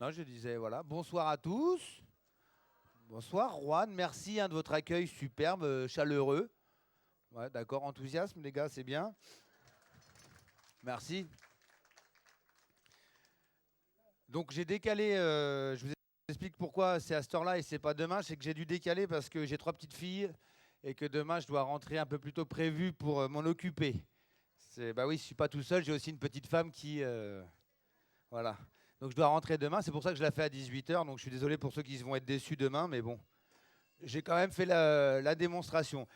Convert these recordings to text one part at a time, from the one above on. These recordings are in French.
Non, je disais, voilà, bonsoir à tous. Bonsoir, Juan. Merci de votre accueil superbe, chaleureux. Ouais, d'accord, enthousiasme, les gars, c'est bien. Merci. Donc, j'ai décalé, je vous explique pourquoi c'est à cette heure-là et c'est pas demain. C'est que j'ai dû décaler parce que j'ai 3 petites filles et que demain, je dois rentrer un peu plus tôt que prévu pour m'en occuper. Bah oui, je suis pas tout seul, j'ai aussi une petite femme qui. Voilà. Donc, je dois rentrer demain. C'est pour ça que je la fais à 18 h. Donc, je suis désolé pour ceux qui vont être déçus demain, mais bon. J'ai quand même fait la démonstration.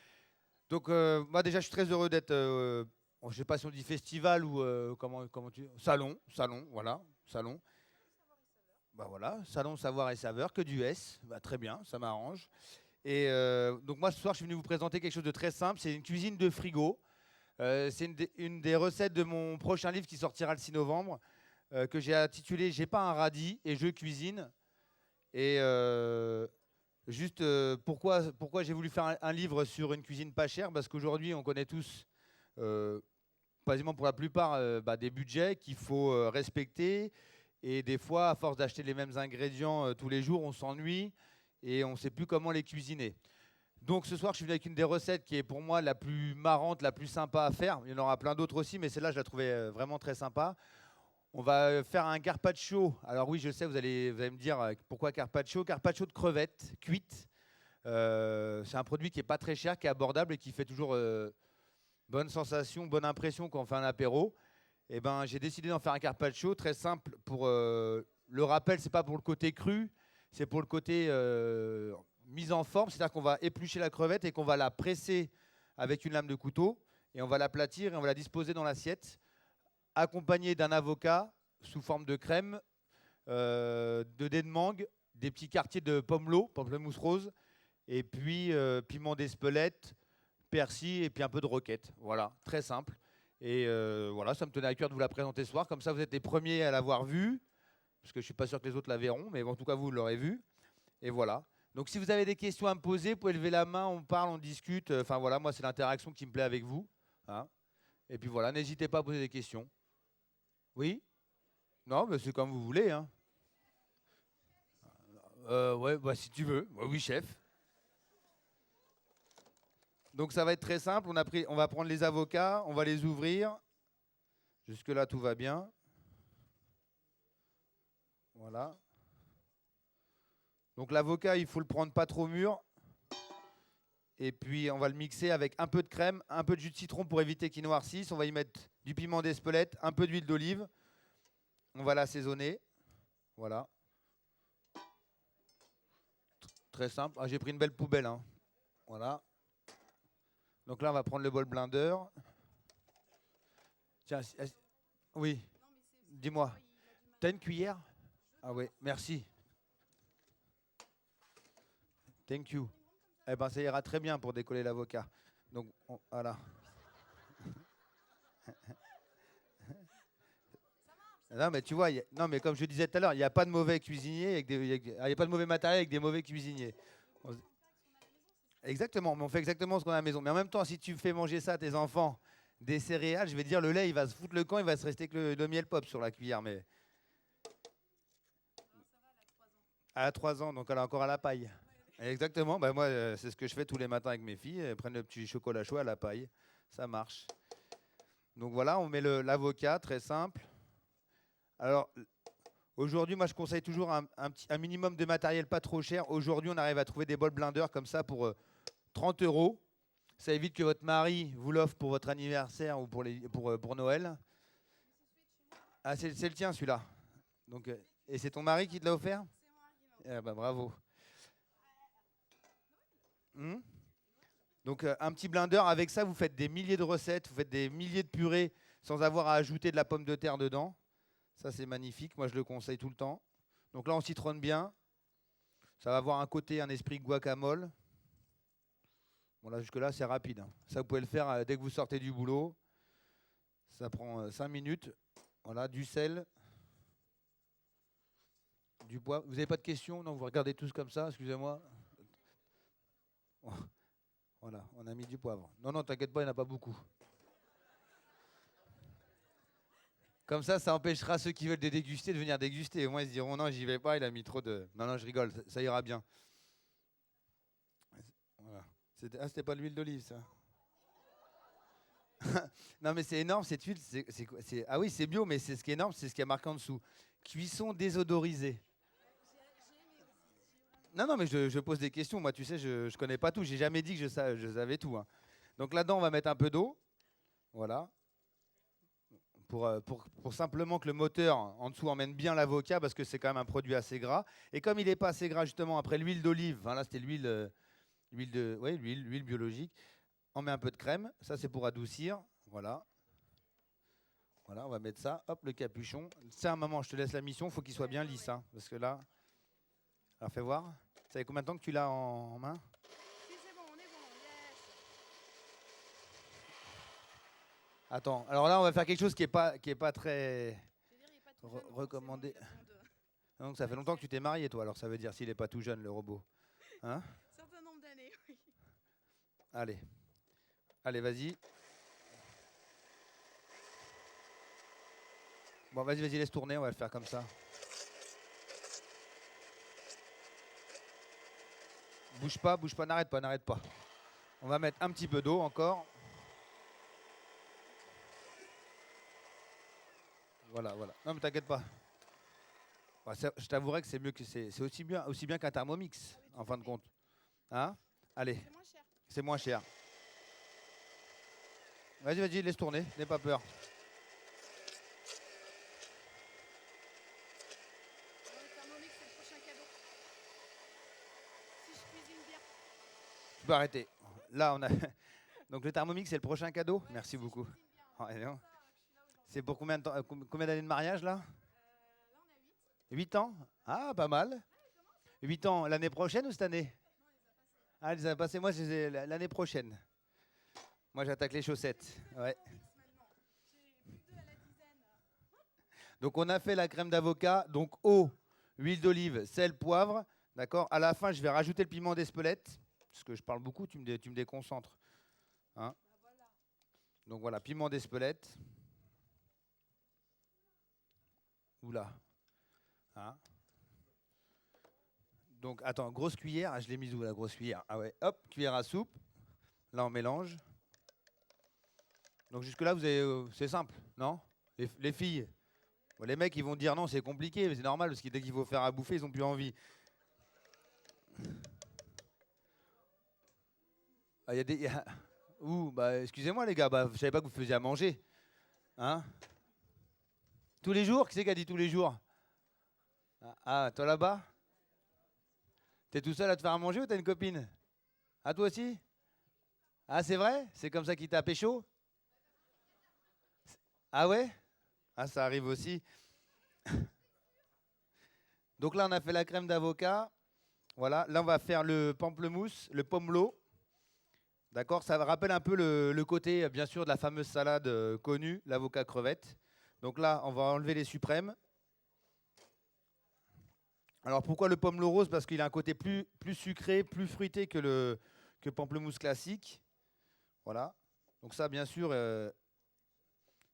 Donc, moi déjà, je suis très heureux d'être, je ne sais pas si on dit festival ou comment tu. Salon, voilà, salon. Bah voilà, salon savoir et saveur, que du S. Bah, très bien, ça m'arrange. Et donc, moi, ce soir, je suis venu vous présenter quelque chose de très simple. C'est une cuisine de frigo. C'est une des recettes de mon prochain livre qui sortira le 6 novembre, que j'ai intitulé J'ai pas un radis et je cuisine. Et juste, pourquoi j'ai voulu faire un livre sur une cuisine pas chère? Parce qu'aujourd'hui, on connaît tous, euh, quasiment pour la plupart, des budgets qu'il faut respecter. Et des fois, à force d'acheter les mêmes ingrédients tous les jours, on s'ennuie et on ne sait plus comment les cuisiner. Donc ce soir, je suis venu avec une des recettes qui est pour moi la plus marrante, la plus sympa à faire. Il y en aura plein d'autres aussi, mais celle-là, je la trouvais vraiment très sympa. On va faire un carpaccio. Alors oui, je sais, vous allez me dire pourquoi carpaccio. Carpaccio de crevettes cuites. C'est un produit qui n'est pas très cher, qui est abordable et qui fait toujours bonne sensation, bonne impression quand on fait un apéro. Et ben, j'ai décidé d'en faire un carpaccio très simple. Pour le rappel, c'est pas pour le côté cru, c'est pour le côté mise en forme. C'est-à-dire qu'on va éplucher la crevette et qu'on va la presser avec une lame de couteau et on va l'aplatir et on va la disposer dans l'assiette, accompagné d'un avocat sous forme de crème, de dés de mangue, des petits quartiers de pomelo, pamplemousse rose, et puis piment d'Espelette, persil et puis un peu de roquette. Voilà, très simple. Et voilà, ça me tenait à cœur de vous la présenter ce soir. Comme ça, vous êtes les premiers à l'avoir vue, parce que je ne suis pas sûr que les autres la verront, mais en tout cas, vous l'aurez vue. Et voilà. Donc, si vous avez des questions à me poser, vous pouvez lever la main, on parle, on discute. Enfin voilà, moi, c'est l'interaction qui me plaît avec vous, hein. Et puis voilà, n'hésitez pas à poser des questions. Oui? Non, mais c'est comme vous voulez, hein. Ouais, bah, si tu veux. Bah, oui, chef. Donc ça va être très simple. On va prendre les avocats, on va les ouvrir. Jusque-là, tout va bien. Voilà. Donc l'avocat, il faut le prendre pas trop mûr. Et puis on va le mixer avec un peu de crème, un peu de jus de citron pour éviter qu'il noircisse. On va y mettre du piment d'Espelette, un peu d'huile d'olive. On va l'assaisonner. Voilà. Très simple. Ah, j'ai pris une belle poubelle, hein. Voilà. Donc là, on va prendre le bol blender. Tiens, oui, dis-moi. T'as une cuillère? Ah oui, merci. Thank you. Eh ben, ça ira très bien pour décoller l'avocat. Donc, voilà. Non, mais tu vois, non, mais comme je disais tout à l'heure, il n'y a pas de mauvais cuisiniers, il n'y a pas de mauvais matériel avec des mauvais cuisiniers. Exactement, mais on fait exactement ce qu'on a à la maison. Mais en même temps, si tu fais manger ça à tes enfants, des céréales, je vais te dire, le lait, il va se foutre le camp, il va se rester que le miel pop sur la cuillère. Mais à 3 ans, donc elle est encore à la paille. Exactement, bah moi, c'est ce que je fais tous les matins avec mes filles. Elles prennent le petit chocolat chaud à la paille. Ça marche. Donc voilà, on met l'avocat, très simple. Alors, aujourd'hui, moi, je conseille toujours un minimum de matériel pas trop cher. Aujourd'hui, on arrive à trouver des bols blender comme ça pour 30 euros. Ça évite que votre mari vous l'offre pour votre anniversaire ou pour Noël. Ah, c'est le tien, celui-là. Donc, et c'est ton mari qui te l'a offert? Eh ben, bravo. Hmm. Donc, un petit blender, avec ça, vous faites des milliers de recettes, vous faites des milliers de purées sans avoir à ajouter de la pomme de terre dedans. Ça, c'est magnifique. Moi, je le conseille tout le temps. Donc là, on citronne bien. Ça va avoir un côté, un esprit guacamole. Bon, là, jusque-là, c'est rapide, hein. Ça, vous pouvez le faire dès que vous sortez du boulot. Ça prend 5 minutes. Voilà, du sel, du poivre. Vous n'avez pas de questions? Non, vous regardez tous comme ça, excusez-moi. Voilà, on a mis du poivre. Non, non, t'inquiète pas, il n'y en a pas beaucoup. Comme ça empêchera ceux qui veulent des déguster de venir déguster. Au moins, ils se diront non, j'y vais pas, il a mis trop de. Non, non, je rigole, ça ira bien. Voilà. C'était pas de l'huile d'olive, ça. Non, mais c'est énorme, cette huile. Ah oui, c'est bio, mais c'est ce qui est énorme, c'est ce qui est marqué en dessous. Cuisson désodorisée. Non, non, mais je pose des questions. Moi, tu sais, je connais pas tout. J'ai jamais dit que je savais tout, hein. Donc là-dedans, on va mettre un peu d'eau. Voilà. Pour simplement que le moteur en dessous emmène bien l'avocat, parce que c'est quand même un produit assez gras. Et comme il n'est pas assez gras, justement, après l'huile d'olive, là, c'était l'huile biologique. On met un peu de crème. Ça, c'est pour adoucir. Voilà. Voilà, on va mettre ça. Hop, le capuchon. Tiens, maman, je te laisse la mission. Il faut qu'il soit bien lisse, hein, parce que là. Alors, fais voir. Ça fait combien de temps que tu l'as en main? Si, c'est bon, on est bon. Yes. Attends. Alors là, on va faire quelque chose qui est pas très Je veux dire, il n'est pas tout jeune, recommandé. forcément, il a besoin de- Donc, ça fait longtemps que tu t'es marié, toi. Alors, ça veut dire s'il n'est pas tout jeune, le robot. Hein? Un certain nombre d'années, oui. Allez. Allez, vas-y. Bon, vas-y, laisse tourner. On va le faire comme ça. Bouge pas, n'arrête pas. On va mettre un petit peu d'eau encore. Voilà. Non, mais t'inquiète pas. Bah, je t'avouerai que c'est mieux que c'est aussi bien qu'un Thermomix, en fin de compte. Hein? Allez, C'est moins cher. c'est moins cher. Vas-y, laisse tourner, n'aie pas peur. Le Thermomix, c'est le prochain cadeau. Si je cuisine bien. Tu peux arrêter. Là, on a. Donc le Thermomix, c'est le prochain cadeau. Merci beaucoup. Cuisine bien. Ouais, non. Ça, je suis là où C'est pour combien de temps, combien d'années de mariage là? Là, on a 8. 8 ans? Ah, pas mal. 8 ans, l'année prochaine ou cette année? Ah, les a passés, moi, l'année prochaine. Moi, j'attaque les chaussettes. Ouais. Maintenant. J'ai plus de 2 à la dizaine. Donc, on a fait la crème d'avocat. Donc, eau, huile d'olive, sel, poivre. D'accord? À la fin, je vais rajouter le piment d'Espelette. Parce que je parle beaucoup, tu me déconcentres. Hein? Voilà. Donc, voilà, piment d'Espelette. Oula. Hein? Donc, attends, grosse cuillère. Ah, je l'ai mise où la grosse cuillère? Ah ouais, hop, cuillère à soupe. Là, on mélange. Donc, jusque-là, c'est simple, non? Les filles. Bon, les mecs, ils vont dire non, c'est compliqué, mais c'est normal, parce que dès qu'il faut faire à bouffer, ils n'ont plus envie. Ah, Ouh, bah, excusez-moi, les gars, bah, je savais pas que vous faisiez à manger. Hein? Tous les jours? Qui c'est qui a dit tous les jours? Ah, toi là-bas? T'es tout seul à te faire à manger ou t'as une copine? Ah, toi aussi? Ah, c'est vrai? C'est comme ça qu'il t'a pécho? Ah ouais? Ah, ça arrive aussi. Donc là, on a fait la crème d'avocat. Voilà. Là, on va faire le pamplemousse, le pomelo. D'accord? Ça rappelle un peu le côté, bien sûr, de la fameuse salade connue, l'avocat crevette. Donc là, on va enlever les suprêmes. Alors pourquoi le pomelo rose? Parce qu'il a un côté plus sucré, plus fruité que le pamplemousse classique. Voilà. Donc ça, bien sûr,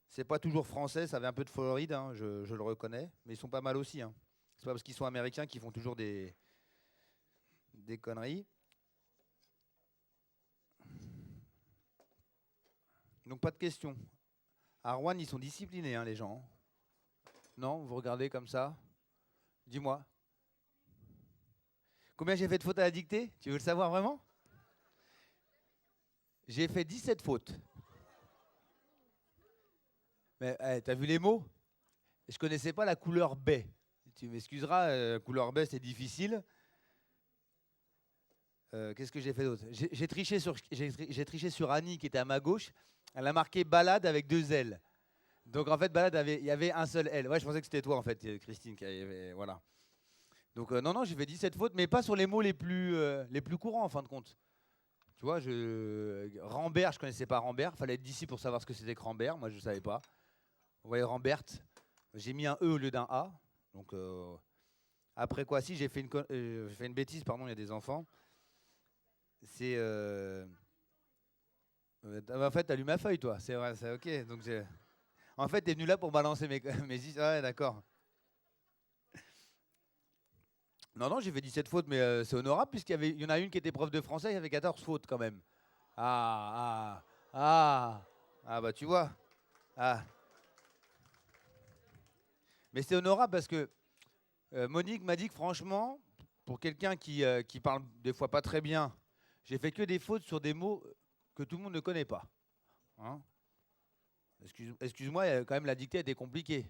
c'est pas toujours français, ça vient un peu de Floride, hein, je le reconnais, mais ils sont pas mal aussi, hein. C'est pas parce qu'ils sont américains qu'ils font toujours des conneries. Donc pas de questions. À Rouen, ils sont disciplinés, hein, les gens. Non, vous regardez comme ça. Dis-moi. Combien j'ai fait de fautes à la dictée? Tu veux le savoir vraiment? J'ai fait 17 fautes. Mais t'as vu les mots? Je connaissais pas la couleur baie. Tu m'excuseras, couleur baie, c'est difficile. Qu'est-ce que j'ai fait d'autre? J'ai triché sur Annie qui était à ma gauche. Elle a marqué balade avec 2 L. Donc en fait, balade, il y avait un seul L. Ouais, je pensais que c'était toi en fait, Christine, qui avait, voilà. Donc non, j'ai fait 17 fautes, mais pas sur les mots les plus courants en fin de compte. Tu vois, Rambert, je connaissais pas Rambert. Fallait être d'ici pour savoir ce que c'était que Rambert. Moi, je savais pas. Vous voyez Rambert. J'ai mis un E au lieu d'un A. Donc après quoi, si j'ai fait j'ai fait une bêtise, pardon, il y a des enfants. C'est en fait, t'as lu ma feuille, toi. C'est vrai, c'est ok. Donc En fait, t'es venu là pour balancer mes ouais, d'accord. Non, non, j'ai fait 17 fautes, mais c'est honorable il y en a une qui était prof de français, il y avait 14 fautes quand même. Ah, ah, ah, ah, bah tu vois. Ah. Mais c'est honorable parce que Monique m'a dit que franchement, pour quelqu'un qui parle des fois pas très bien, j'ai fait que des fautes sur des mots que tout le monde ne connaît pas. Hein. Excuse-moi, quand même la dictée était compliquée.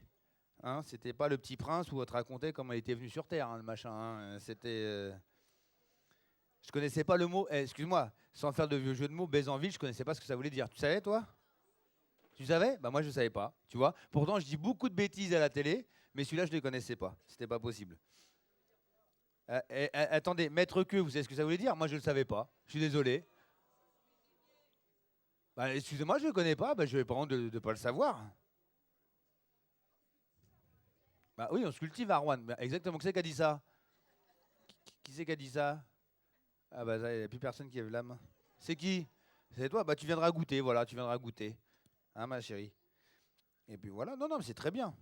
Hein, c'était pas le Petit Prince où on te racontait comment il était venu sur Terre, hein, le machin. Hein. Je connaissais pas le mot. Excuse-moi, sans faire de vieux jeu de mots, Bézanville, je connaissais pas ce que ça voulait dire. Tu savais, toi? Tu savais? Bah moi, je savais pas. Tu vois? Pourtant, je dis beaucoup de bêtises à la télé, mais celui-là, je ne le connaissais pas. C'était pas possible. Attendez, maître queue, vous savez ce que ça voulait dire? Moi, je le savais pas. Je suis désolé. Bah, excusez-moi, je le connais pas. Bah, je vais pas honte de pas le savoir. Bah oui, on se cultive à Rouen. Bah, exactement. Qui c'est qui a dit ça? Qui c'est qui a dit ça? Ah bah, il n'y a plus personne qui lève la main. C'est qui? C'est toi? Bah, tu viendras goûter. Voilà, tu viendras goûter. Hein, ma chérie? Et puis voilà. Non, non, mais c'est très bien.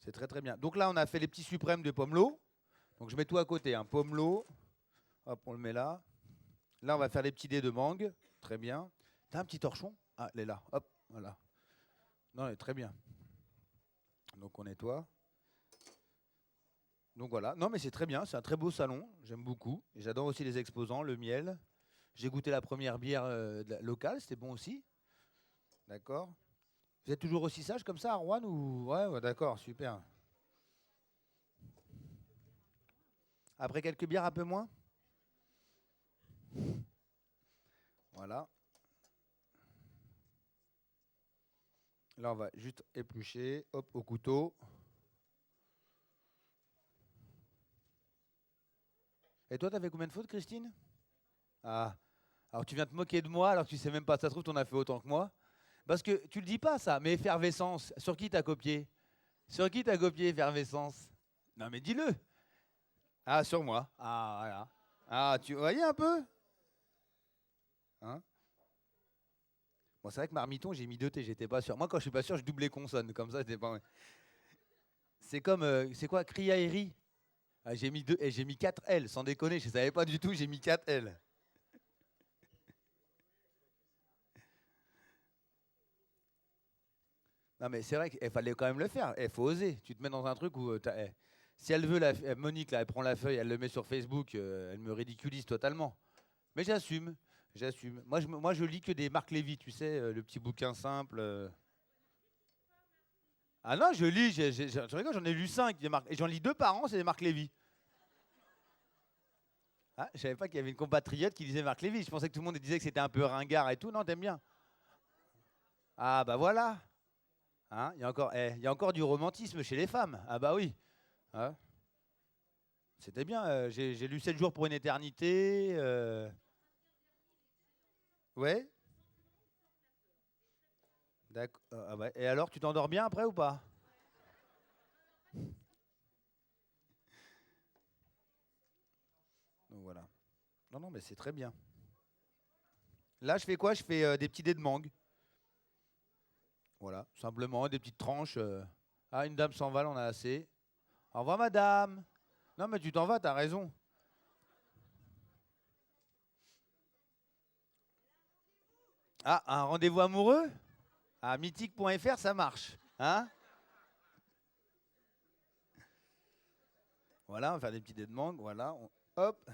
C'est très très bien. Donc là, on a fait les petits suprêmes de pomelo. Donc je mets tout à côté. Hein. Pomelo. Hop, on le met là. Là, on va faire les petits dés de mangue. Très bien. T'as un petit torchon? Ah, elle est là. Hop, voilà. Non, elle est très bien. Donc on nettoie. Donc voilà. Non, mais c'est très bien. C'est un très beau salon. J'aime beaucoup. Et j'adore aussi les exposants, le miel. J'ai goûté la première bière locale. C'était bon aussi. D'accord. Vous êtes toujours aussi sage comme ça à Rouen ou... Ouais, ouais, d'accord, super. Après quelques bières, un peu moins? Voilà. Là, on va juste éplucher. Hop, au couteau. Et toi, t'as fait combien de fautes, Christine? Ah, alors tu viens te moquer de moi alors que tu sais même pas. Ça se trouve, t'en as fait autant que moi. Parce que tu le dis pas ça, mais effervescence, sur qui t'as copié? Sur qui t'as copié effervescence? Non mais dis-le. Ah, sur moi. Ah, voilà. Ah, tu voyais un peu? Hein? Bon, c'est vrai que Marmiton, j'ai mis 2 T, j'étais pas sûr. Moi, quand je suis pas sûr, je double les consonnes. Comme ça, c'était pas. C'est comme, c'est quoi, Criaéri? Ah, j'ai mis 2, et j'ai mis 4 L, sans déconner, je savais pas du tout, j'ai mis 4 L. Non, mais c'est vrai qu'il fallait quand même le faire. Il faut oser. Tu te mets dans un truc où, si elle veut, Monique, là, elle prend la feuille, elle le met sur Facebook, elle me ridiculise totalement. Mais j'assume, j'assume. Moi, je lis que des Marc Lévy, tu sais, le petit bouquin simple. Ah non, je lis, je rigole, j'en ai lu 5 et j'en lis 2 par an, c'est des Marc Lévy. Ah, je savais pas qu'il y avait une compatriote qui lisait Marc Lévy. Je pensais que tout le monde disait que c'était un peu ringard et tout. Non, t'aimes bien. Ah bah voilà. Hein, il y a encore du romantisme chez les femmes. Ah bah oui. Hein, c'était bien. J'ai lu 7 jours pour une éternité. Ouais. D'accord. Ah bah, et alors, tu t'endors bien après ou pas? Donc voilà. Non, non, mais c'est très bien. Là, je fais quoi? Je fais des petits dés de mangue. Voilà, simplement des petites tranches. Ah, une dame s'en va, on a assez. Au revoir, madame. Non, mais tu t'en vas, t'as raison. Ah, un rendez-vous amoureux? Ah, mythique.fr, ça marche. Hein? Voilà, on va faire des petits dés de mangue. Voilà, hop.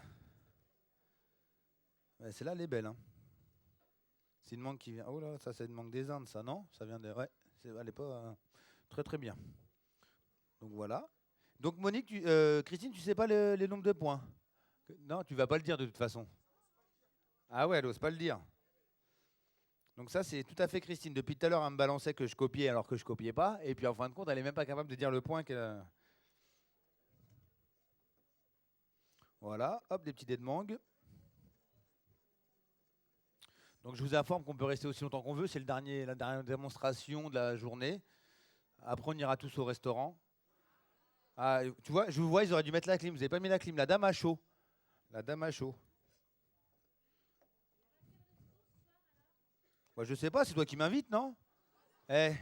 Ouais, celle-là, elle est belle. Hein. C'est une mangue qui vient. Oh là, ça, c'est une mangue des Indes, ça, non? Ça vient de. Ouais, elle est pas. Très, très bien. Donc voilà. Donc, Monique, Christine, tu sais pas les nombres de points? Non, tu vas pas le dire de toute façon. Ah ouais, elle ose pas le dire. Donc ça, c'est tout à fait Christine. Depuis tout à l'heure, elle me balançait que je copiais alors que je copiais pas. Et puis en fin de compte, elle est même pas capable de dire le point qu'elle a. Voilà, hop, des petits dés de mangue. Donc je vous informe qu'on peut rester aussi longtemps qu'on veut. C'est la dernière démonstration de la journée. Après, on ira tous au restaurant. Ah, tu vois, je vous vois, ils auraient dû mettre la clim. Vous n'avez pas mis la clim. La dame a chaud. La dame a chaud. Moi, je sais pas, c'est toi qui m'invites, non? Eh,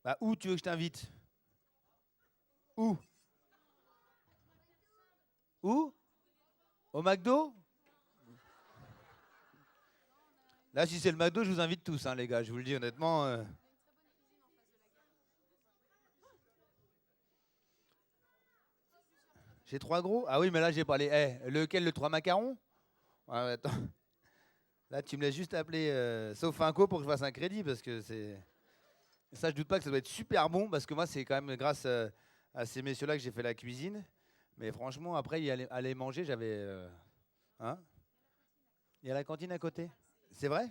Bah, où tu veux que je t'invite? Où? Où? Au McDo? Là, si c'est le McDo, je vous invite tous, hein, les gars. Je vous le dis honnêtement. J'ai trois gros? Ah oui, mais là, j'ai pas les. Lequel, le 3 macarons? Ah, ouais, attends. Là, tu me laisses juste appeler Sofinco pour que je fasse un crédit parce que c'est. Ça, je doute pas que ça doit être super bon parce que moi, c'est quand même grâce à ces messieurs-là que j'ai fait la cuisine. Mais franchement, après, aller manger, j'avais. Hein? Il y a la cantine à côté. C'est vrai?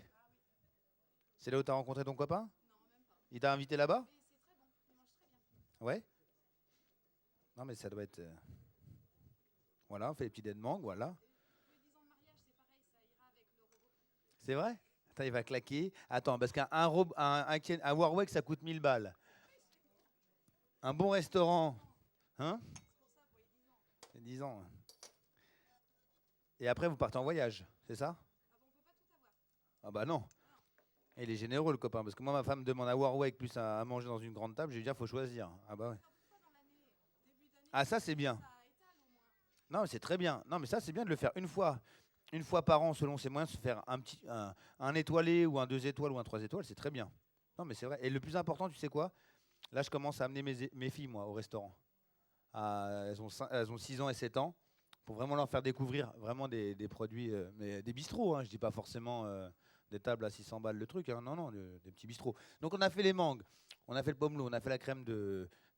C'est là où tu as rencontré ton copain? Il t'a invité là-bas? Ouais? Non, mais ça doit être. Voilà, on fait les petits dents de mangue, voilà. C'est vrai? Attends, il va claquer. Attends, parce qu'un Warwick, ça coûte 1000 balles. Un bon restaurant, hein? C'est 10 ans. Et après, vous partez en voyage, c'est ça? Ah bah non. Et il est généreux, le copain. Parce que moi, ma femme me demande un Warwick plus à manger dans une grande table. Je lui dis, il faut choisir. Ah bah ouais. Ah, ça, c'est bien. Non, mais c'est très bien. Non, mais ça, c'est bien de le faire une fois par an, selon ses moyens, se faire un étoilé ou un 2 étoiles ou un 3 étoiles, c'est très bien. Non, mais c'est vrai. Et le plus important, tu sais quoi? Là, je commence à amener mes filles, moi, au restaurant. Elles ont 6 ans et 7 ans, pour vraiment leur faire découvrir vraiment des produits, mais des bistrots, hein. Je dis pas forcément des tables à 600 balles le truc, hein. Non, non, des petits bistrots. Donc on a fait les mangues, on a fait le pomelo, on a fait la crème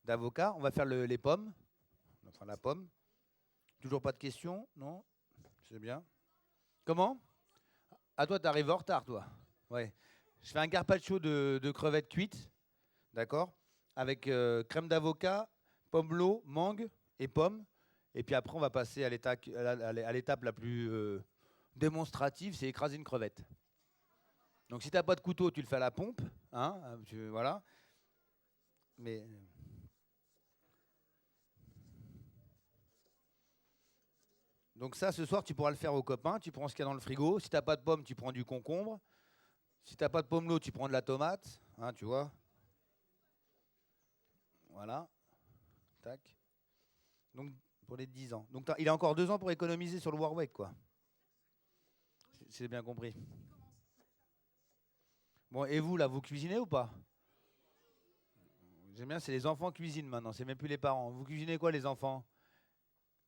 d'avocat, on va faire les pommes, enfin la pomme. Toujours pas de questions, non? C'est bien. Comment? Ah, toi, t'arrives en retard, toi. Ouais. Je fais un carpaccio de crevettes cuites, d'accord? Avec crème d'avocat, pomelo, mangue et pommes. Et puis après, on va passer à l'étape la plus démonstrative, c'est écraser une crevette. Donc si t'as pas de couteau, tu le fais à la pompe, hein, voilà. Mais donc ça, ce soir, tu pourras le faire aux copains. Tu prends ce qu'il y a dans le frigo. Si t'as pas de pommes, tu prends du concombre. Si t'as pas de pomelo, tu prends de la tomate, hein, tu vois. Voilà, tac. Donc pour les 10 ans. Donc il a encore 2 ans pour économiser sur le Warwick, quoi. C'est bien compris. Bon, et vous, là, vous cuisinez ou pas? J'aime bien, c'est les enfants cuisinent maintenant, c'est même plus les parents. Vous cuisinez quoi, les enfants?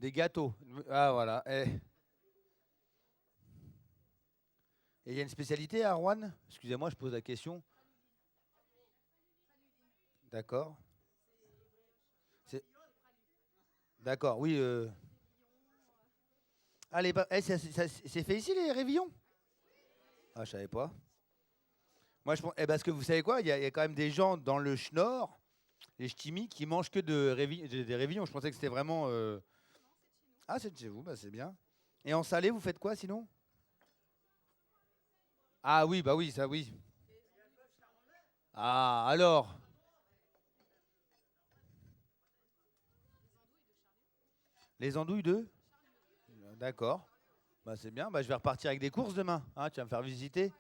Des gâteaux. Ah, voilà. Et il y a une spécialité à Rouen? Excusez-moi, je pose la question. D'accord. C'est- D'accord, oui. Allez, c'est fait ici, les réveillons? Ah, je savais pas. Moi, je pense. Parce que vous savez quoi? Il y a quand même des gens dans le Schnorr, les ch'timis, qui mangent que des réveillons. Je pensais que c'était vraiment. Ah, c'est de chez vous, bah, c'est bien. Et en salé, vous faites quoi sinon? Ah oui, bah oui, ça oui. Ah, alors? Les andouilles de? D'accord. Bah, c'est bien. Bah, je vais repartir avec des courses demain, hein, tu vas me faire visiter.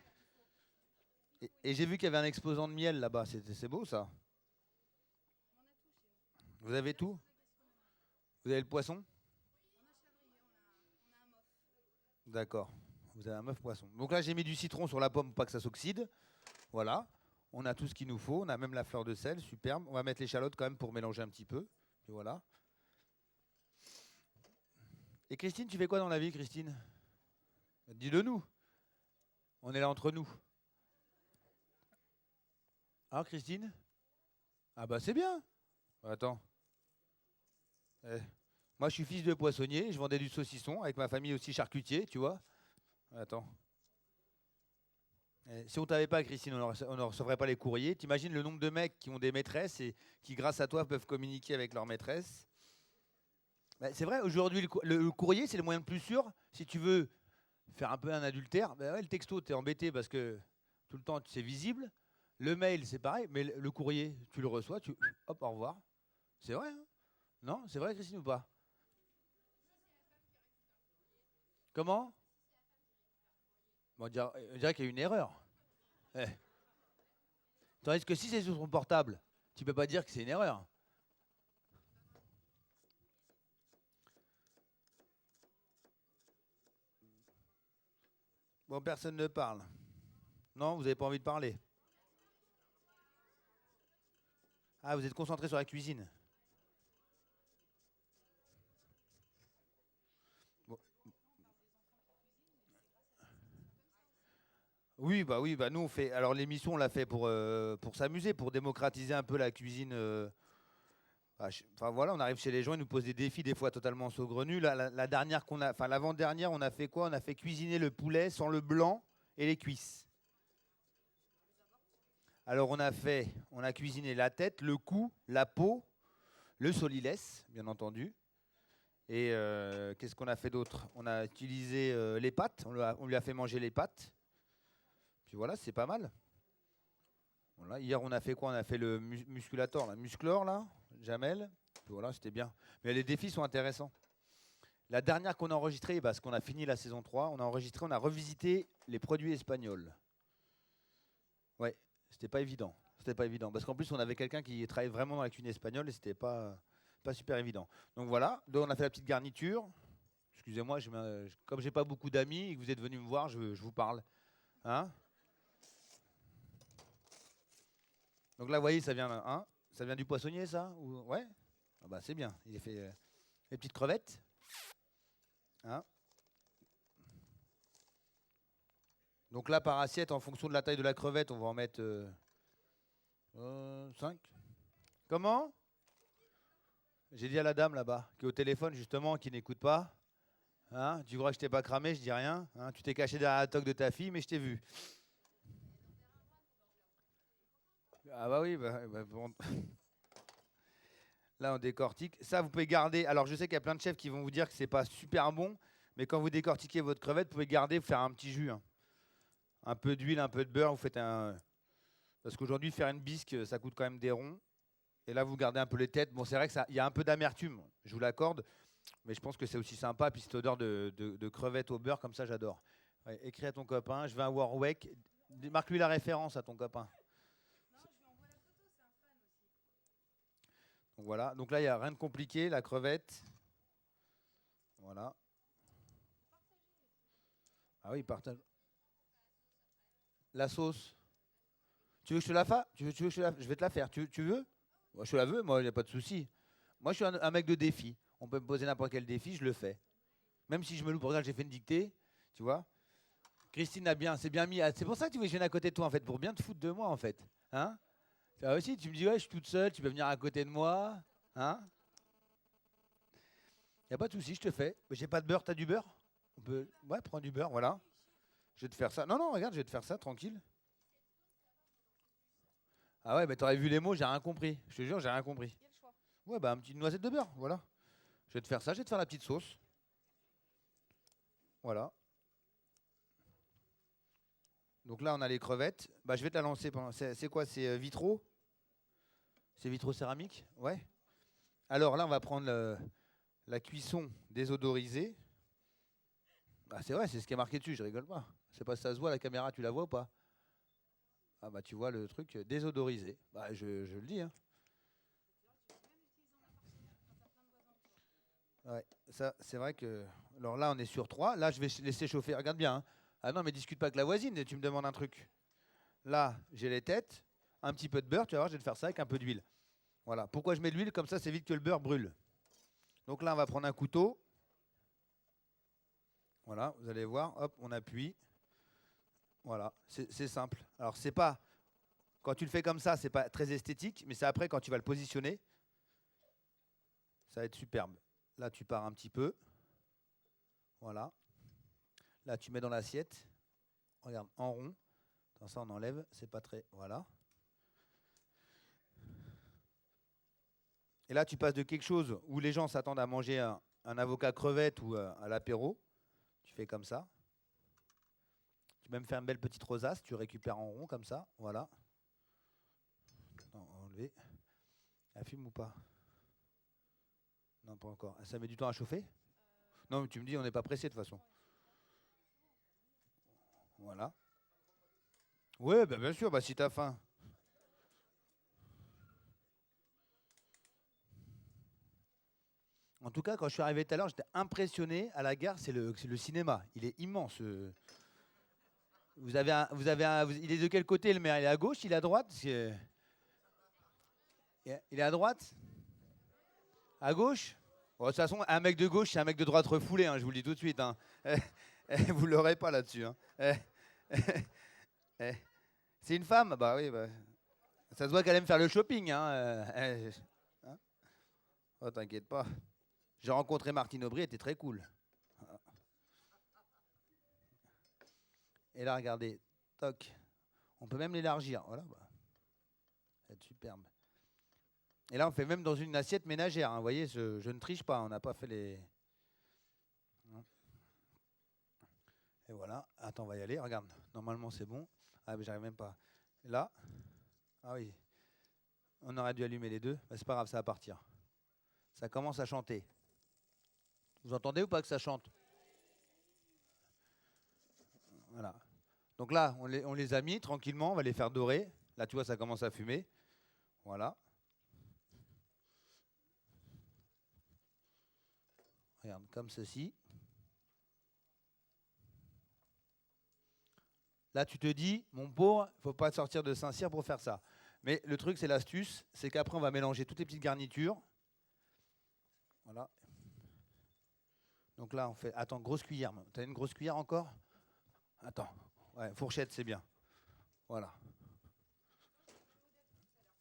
Et j'ai vu qu'il y avait un exposant de miel là-bas. C'est beau ça. Vous avez tout? Vous avez le poisson? D'accord. Vous avez un meuf poisson. Donc là, j'ai mis du citron sur la pomme pour pas que ça s'oxyde. Voilà. On a tout ce qu'il nous faut. On a même la fleur de sel, superbe. On va mettre l'échalote quand même pour mélanger un petit peu. Et voilà. Et Christine, tu fais quoi dans la vie, Christine? Dis-le nous. On est là entre nous. Hein, Christine? Ah bah c'est bien. Attends. Eh, moi, je suis fils de poissonnier. Je vendais du saucisson avec ma famille aussi charcutier, tu vois. Attends. Si on t'avait pas, Christine, on ne recevrait pas les courriers. T'imagines le nombre de mecs qui ont des maîtresses et qui, grâce à toi, peuvent communiquer avec leurs maîtresses. Bah, c'est vrai, aujourd'hui, le courrier, c'est le moyen le plus sûr. Si tu veux faire un peu un adultère, bah ouais, le texto, t'es embêté parce que tout le temps, c'est visible. Le mail, c'est pareil, mais le courrier, tu le reçois, hop, au revoir. C'est vrai, hein? Non, c'est vrai, Christine, ou pas? Comment? Bon, on dirait qu'il y a une erreur. Eh. Tandis que si c'est sur ton portable, Tu peux pas dire que c'est une erreur. Bon, personne ne parle. Non, vous n'avez pas envie de parler. Ah, vous êtes concentré sur la cuisine. Bon. Oui, bah nous on fait. Alors l'émission on l'a fait pour s'amuser, pour démocratiser un peu la cuisine. Enfin voilà, on arrive chez les gens, ils nous posent des défis des fois totalement saugrenus. La dernière qu'on a, enfin l'avant-dernière, on a fait quoi? On a fait cuisiner le poulet sans le blanc et les cuisses. Alors on a cuisiné la tête, le cou, la peau, le solilès, bien entendu. Et qu'est-ce qu'on a fait d'autre? On a utilisé les pâtes, on lui a fait manger les pâtes. Puis voilà, c'est pas mal. Voilà. Hier, on a fait quoi? On a fait le musculator, la musclor, là, Jamel. Puis voilà, c'était bien. Mais les défis sont intéressants. La dernière qu'on a enregistrée, parce qu'on a fini la saison 3, on a enregistré, on a revisité les produits espagnols. Ouais, c'était pas évident. C'était pas évident. Parce qu'en plus, on avait quelqu'un qui travaillait vraiment dans la cuisine espagnole et c'était pas super évident. Donc voilà, donc on a fait la petite garniture. Excusez-moi, comme j'ai pas beaucoup d'amis et que vous êtes venus me voir, je vous parle. Hein? Donc là, vous voyez, ça vient du poissonnier, ça? Ouais. Ah bah, c'est bien. Il a fait les petites crevettes. Hein? Donc là, par assiette, en fonction de la taille de la crevette, on va en mettre 5. Comment? J'ai dit à la dame là-bas, qui est au téléphone justement, qui n'écoute pas. Hein? Tu crois que je t'ai pas cramé? Je dis rien. Hein? Tu t'es caché derrière la toque de ta fille, mais je t'ai vu. Ah bah oui, bon. Là, on décortique. Ça, vous pouvez garder. Alors, je sais qu'il y a plein de chefs qui vont vous dire que c'est pas super bon, mais quand vous décortiquez votre crevette, vous pouvez garder, faire un petit jus. Hein. Un peu d'huile, un peu de beurre. Vous faites un. Parce qu'aujourd'hui, faire une bisque, ça coûte quand même des ronds. Et là, vous gardez un peu les têtes. Bon, c'est vrai que il y a un peu d'amertume, je vous l'accorde, mais je pense que c'est aussi sympa. Puis cette odeur de crevette au beurre, comme ça, j'adore. Ouais, écris à ton copain. Je vais à Warwick. Marque-lui la référence à ton copain. Non, je lui envoie la photo, c'est un fan aussi. Donc voilà. Donc là, il n'y a rien de compliqué. La crevette. Voilà. Ah oui, partage. La sauce. Tu veux que je te la fasse? Tu veux que je vais te la faire. Tu veux? Moi, je te la veux, moi, il n'y a pas de souci. Moi, je suis un mec de défi. On peut me poser n'importe quel défi, je le fais. Même si je me loupe, regarde, j'ai fait une dictée, tu vois. Christine a bien, c'est bien mis. C'est pour ça que tu veux que je vienne à côté de toi, en fait, pour bien te foutre de moi, en fait. Hein? Ça aussi, tu me dis, ouais, je suis toute seule, tu peux venir à côté de moi. Hein? Il n'y a pas de souci, je te fais. Mais j'ai pas de beurre, t'as du beurre? On peut. Ouais, prends du beurre, voilà. Je vais te faire ça. Non, non, regarde, je vais te faire ça, tranquille. Ah ouais, mais t'aurais vu les mots, j'ai rien compris. Je te jure, j'ai rien compris. Quel choix? Ouais, bah, une petite noisette de beurre, voilà. Je vais te faire ça, je vais te faire la petite sauce. Voilà. Donc là, on a les crevettes. Bah, je vais te la lancer pendant. C'est quoi? C'est vitraux? C'est vitraux céramique? Ouais. Alors là, on va prendre la cuisson désodorisée. Bah, c'est vrai, c'est ce qui est marqué dessus, je rigole pas. C'est pas si ça se voit, la caméra, tu la vois ou pas? Ah bah tu vois le truc désodorisé. Bah je le dis. Hein. Ouais, ça c'est vrai que. Alors là, on est sur 3. Là, je vais laisser chauffer. Regarde bien. Hein. Ah non, mais discute pas avec la voisine, tu me demandes un truc. Là, j'ai les têtes, un petit peu de beurre, tu vas voir, je vais te faire ça avec un peu d'huile. Voilà. Pourquoi je mets de l'huile? Comme ça, c'est vite que le beurre brûle. Donc là, on va prendre un couteau. Voilà, vous allez voir, hop, on appuie. Voilà, c'est simple. Alors, c'est pas. Quand tu le fais comme ça, c'est pas très esthétique, mais c'est après, quand tu vas le positionner, ça va être superbe. Là, tu pars un petit peu. Voilà. Là, tu mets dans l'assiette. Regarde, en rond. Dans ça, on enlève. C'est pas très. Voilà. Et là, tu passes de quelque chose où les gens s'attendent à manger un avocat crevette ou à l'apéro. Tu fais comme ça. Tu peux même faire une belle petite rosace. Tu récupères en rond comme ça. Voilà. Non, enlever. Elle fume ou pas? Non, pas encore. Ça met du temps à chauffer? Non, mais tu me dis, on n'est pas pressé de toute façon. Voilà. Oui, bah bien sûr, bah, si tu as faim. En tout cas, quand je suis arrivé tout à l'heure, j'étais impressionné. À la gare, c'est le cinéma. Il est immense. Il est de quel côté le maire? Il est à gauche, il est à droite? Il est à droite? À gauche? Bon, de toute façon, un mec de gauche, c'est un mec de droite refoulé, hein, je vous le dis tout de suite, hein. Vous l'aurez pas là-dessus, hein. Eh, c'est une femme? Bah oui, bah, ça se voit qu'elle aime faire le shopping, hein. Hein. Oh, t'inquiète pas. J'ai rencontré Martine Aubry, elle était très cool. Et là, regardez, toc. On peut même l'élargir. Voilà, bah, ça va être superbe. Et là, on fait même dans une assiette ménagère, hein. Vous voyez, je ne triche pas, on n'a pas fait les. Et voilà. Attends, on va y aller. Regarde, normalement c'est bon. Ah, mais j'arrive même pas. Là. Ah oui. On aurait dû allumer les deux. Mais c'est pas grave, ça va partir. Ça commence à chanter. Vous entendez ou pas que ça chante? Voilà. Donc là, on les a mis tranquillement, on va les faire dorer. Là, tu vois, ça commence à fumer. Voilà. Regarde, comme ceci. Là, tu te dis, mon pauvre, il ne faut pas sortir de Saint-Cyr pour faire ça. Mais le truc, c'est l'astuce, c'est qu'après, on va mélanger toutes les petites garnitures. Voilà. Donc là, on fait. Attends, grosse cuillère. Tu as une grosse cuillère encore? Attends. Ouais, fourchette, c'est bien. Voilà.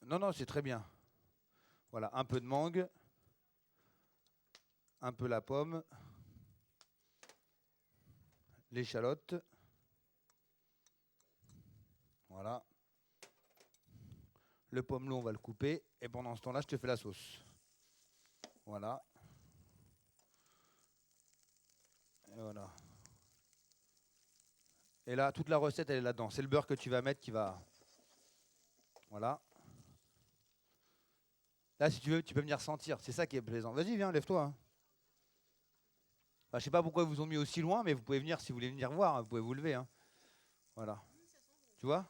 Non, non, c'est très bien. Voilà, un peu de mangue. Un peu la pomme. L'échalote. Voilà. Le pommelon, on va le couper. Et pendant ce temps-là, je te fais la sauce. Voilà. Et voilà. Et là, toute la recette, elle est là-dedans. C'est le beurre que tu vas mettre qui va. Voilà. Là, si tu veux, tu peux venir sentir. C'est ça qui est plaisant. Vas-y, viens, lève-toi, hein. Enfin, je sais pas pourquoi ils vous ont mis aussi loin, mais vous pouvez venir si vous voulez venir voir, hein. Vous pouvez vous lever, hein. Voilà. Tu vois?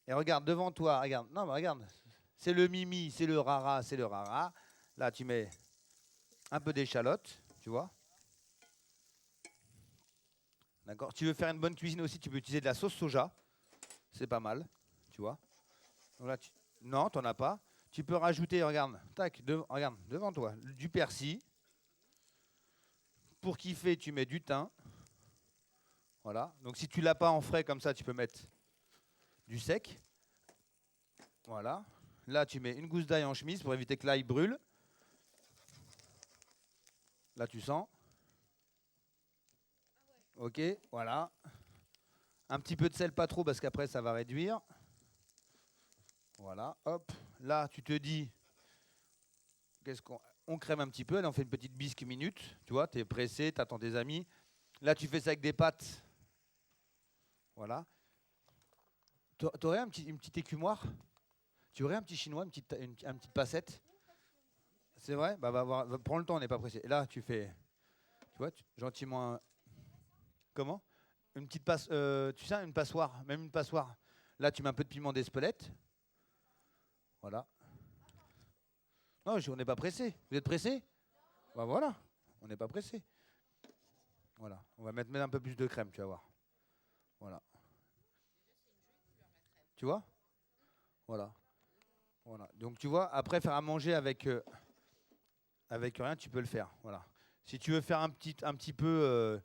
Et regarde, devant toi, regarde. Non, mais regarde. C'est le mimi, c'est le rara, c'est le rara. Là, tu mets un peu d'échalote, tu vois? D'accord? Tu veux faire une bonne cuisine aussi, tu peux utiliser de la sauce soja. C'est pas mal, tu vois? Donc là, non, t'en as pas. Tu peux rajouter, regarde, tac, regarde, devant toi, du persil. Pour kiffer, tu mets du thym. Voilà. Donc si tu l'as pas en frais comme ça, tu peux mettre du sec. Voilà. Là, tu mets une gousse d'ail en chemise pour éviter que l'ail brûle. Là, tu sens. Ok, voilà. Un petit peu de sel, pas trop, parce qu'après, ça va réduire. Voilà, hop. Là, tu te dis, qu'est-ce qu'on... On crème un petit peu, elle en fait une petite bisque minute. Tu vois, tu es pressé, tu attends tes amis. Là, tu fais ça avec des pâtes. Voilà. Tu aurais une petite écumoire? Tu aurais un petit chinois, une petite passette? C'est vrai? Bah, prends le temps, on n'est pas pressé. Et là, tu fais, tu vois, gentiment. Comment? Une petite passe, tu sais, une passoire, même une passoire. Là, tu mets un peu de piment d'Espelette. Voilà. Non, on n'est pas pressé. Vous êtes pressé? Bah voilà, on n'est pas pressé. Voilà, on va mettre un peu plus de crème, tu vas voir. Voilà. Tu vois? Voilà. Voilà. Donc tu vois, après faire à manger avec rien, tu peux le faire. Voilà. Si tu veux faire un petit peu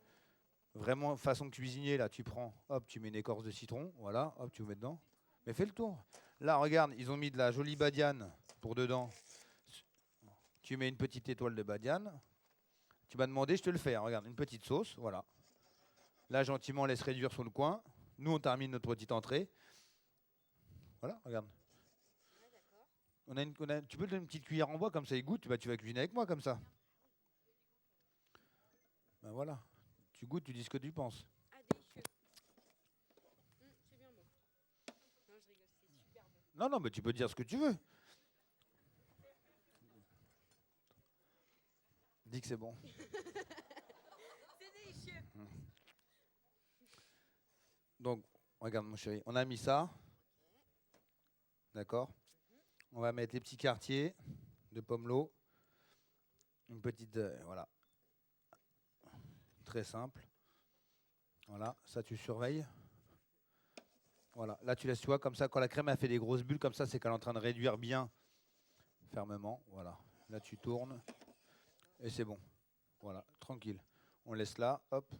vraiment façon cuisinier, là, tu prends, hop, tu mets une écorce de citron, voilà, hop, tu vous mets dedans. Mais fais le tour. Là, regarde, ils ont mis de la jolie badiane pour dedans. Tu mets une petite étoile de badiane. Tu m'as demandé, je te le fais, hein. Regarde, une petite sauce, voilà. Là, gentiment, on laisse réduire sur le coin. Nous, on termine notre petite entrée. Voilà, regarde. Tu peux te donner une petite cuillère en bois, comme ça, il goûte. Bah, tu vas cuisiner avec moi, comme ça. Ben voilà. Tu goûtes, tu dis ce que tu penses. Ah, délicieux. C'est bien bon. Non, je rigole, c'est super bon. Non, non, mais tu peux dire ce que tu veux. Dis que c'est bon. C'est délicieux. Donc, regarde, mon chéri, on a mis ça. D'accord? On va mettre les petits quartiers de pomelo. Une petite, voilà, très simple. Voilà, ça tu surveilles. Voilà, là tu laisses, tu vois, comme ça, quand la crème a fait des grosses bulles, comme ça, c'est qu'elle est en train de réduire bien fermement. Voilà, là tu tournes et c'est bon. Voilà, tranquille. On laisse là, hop. On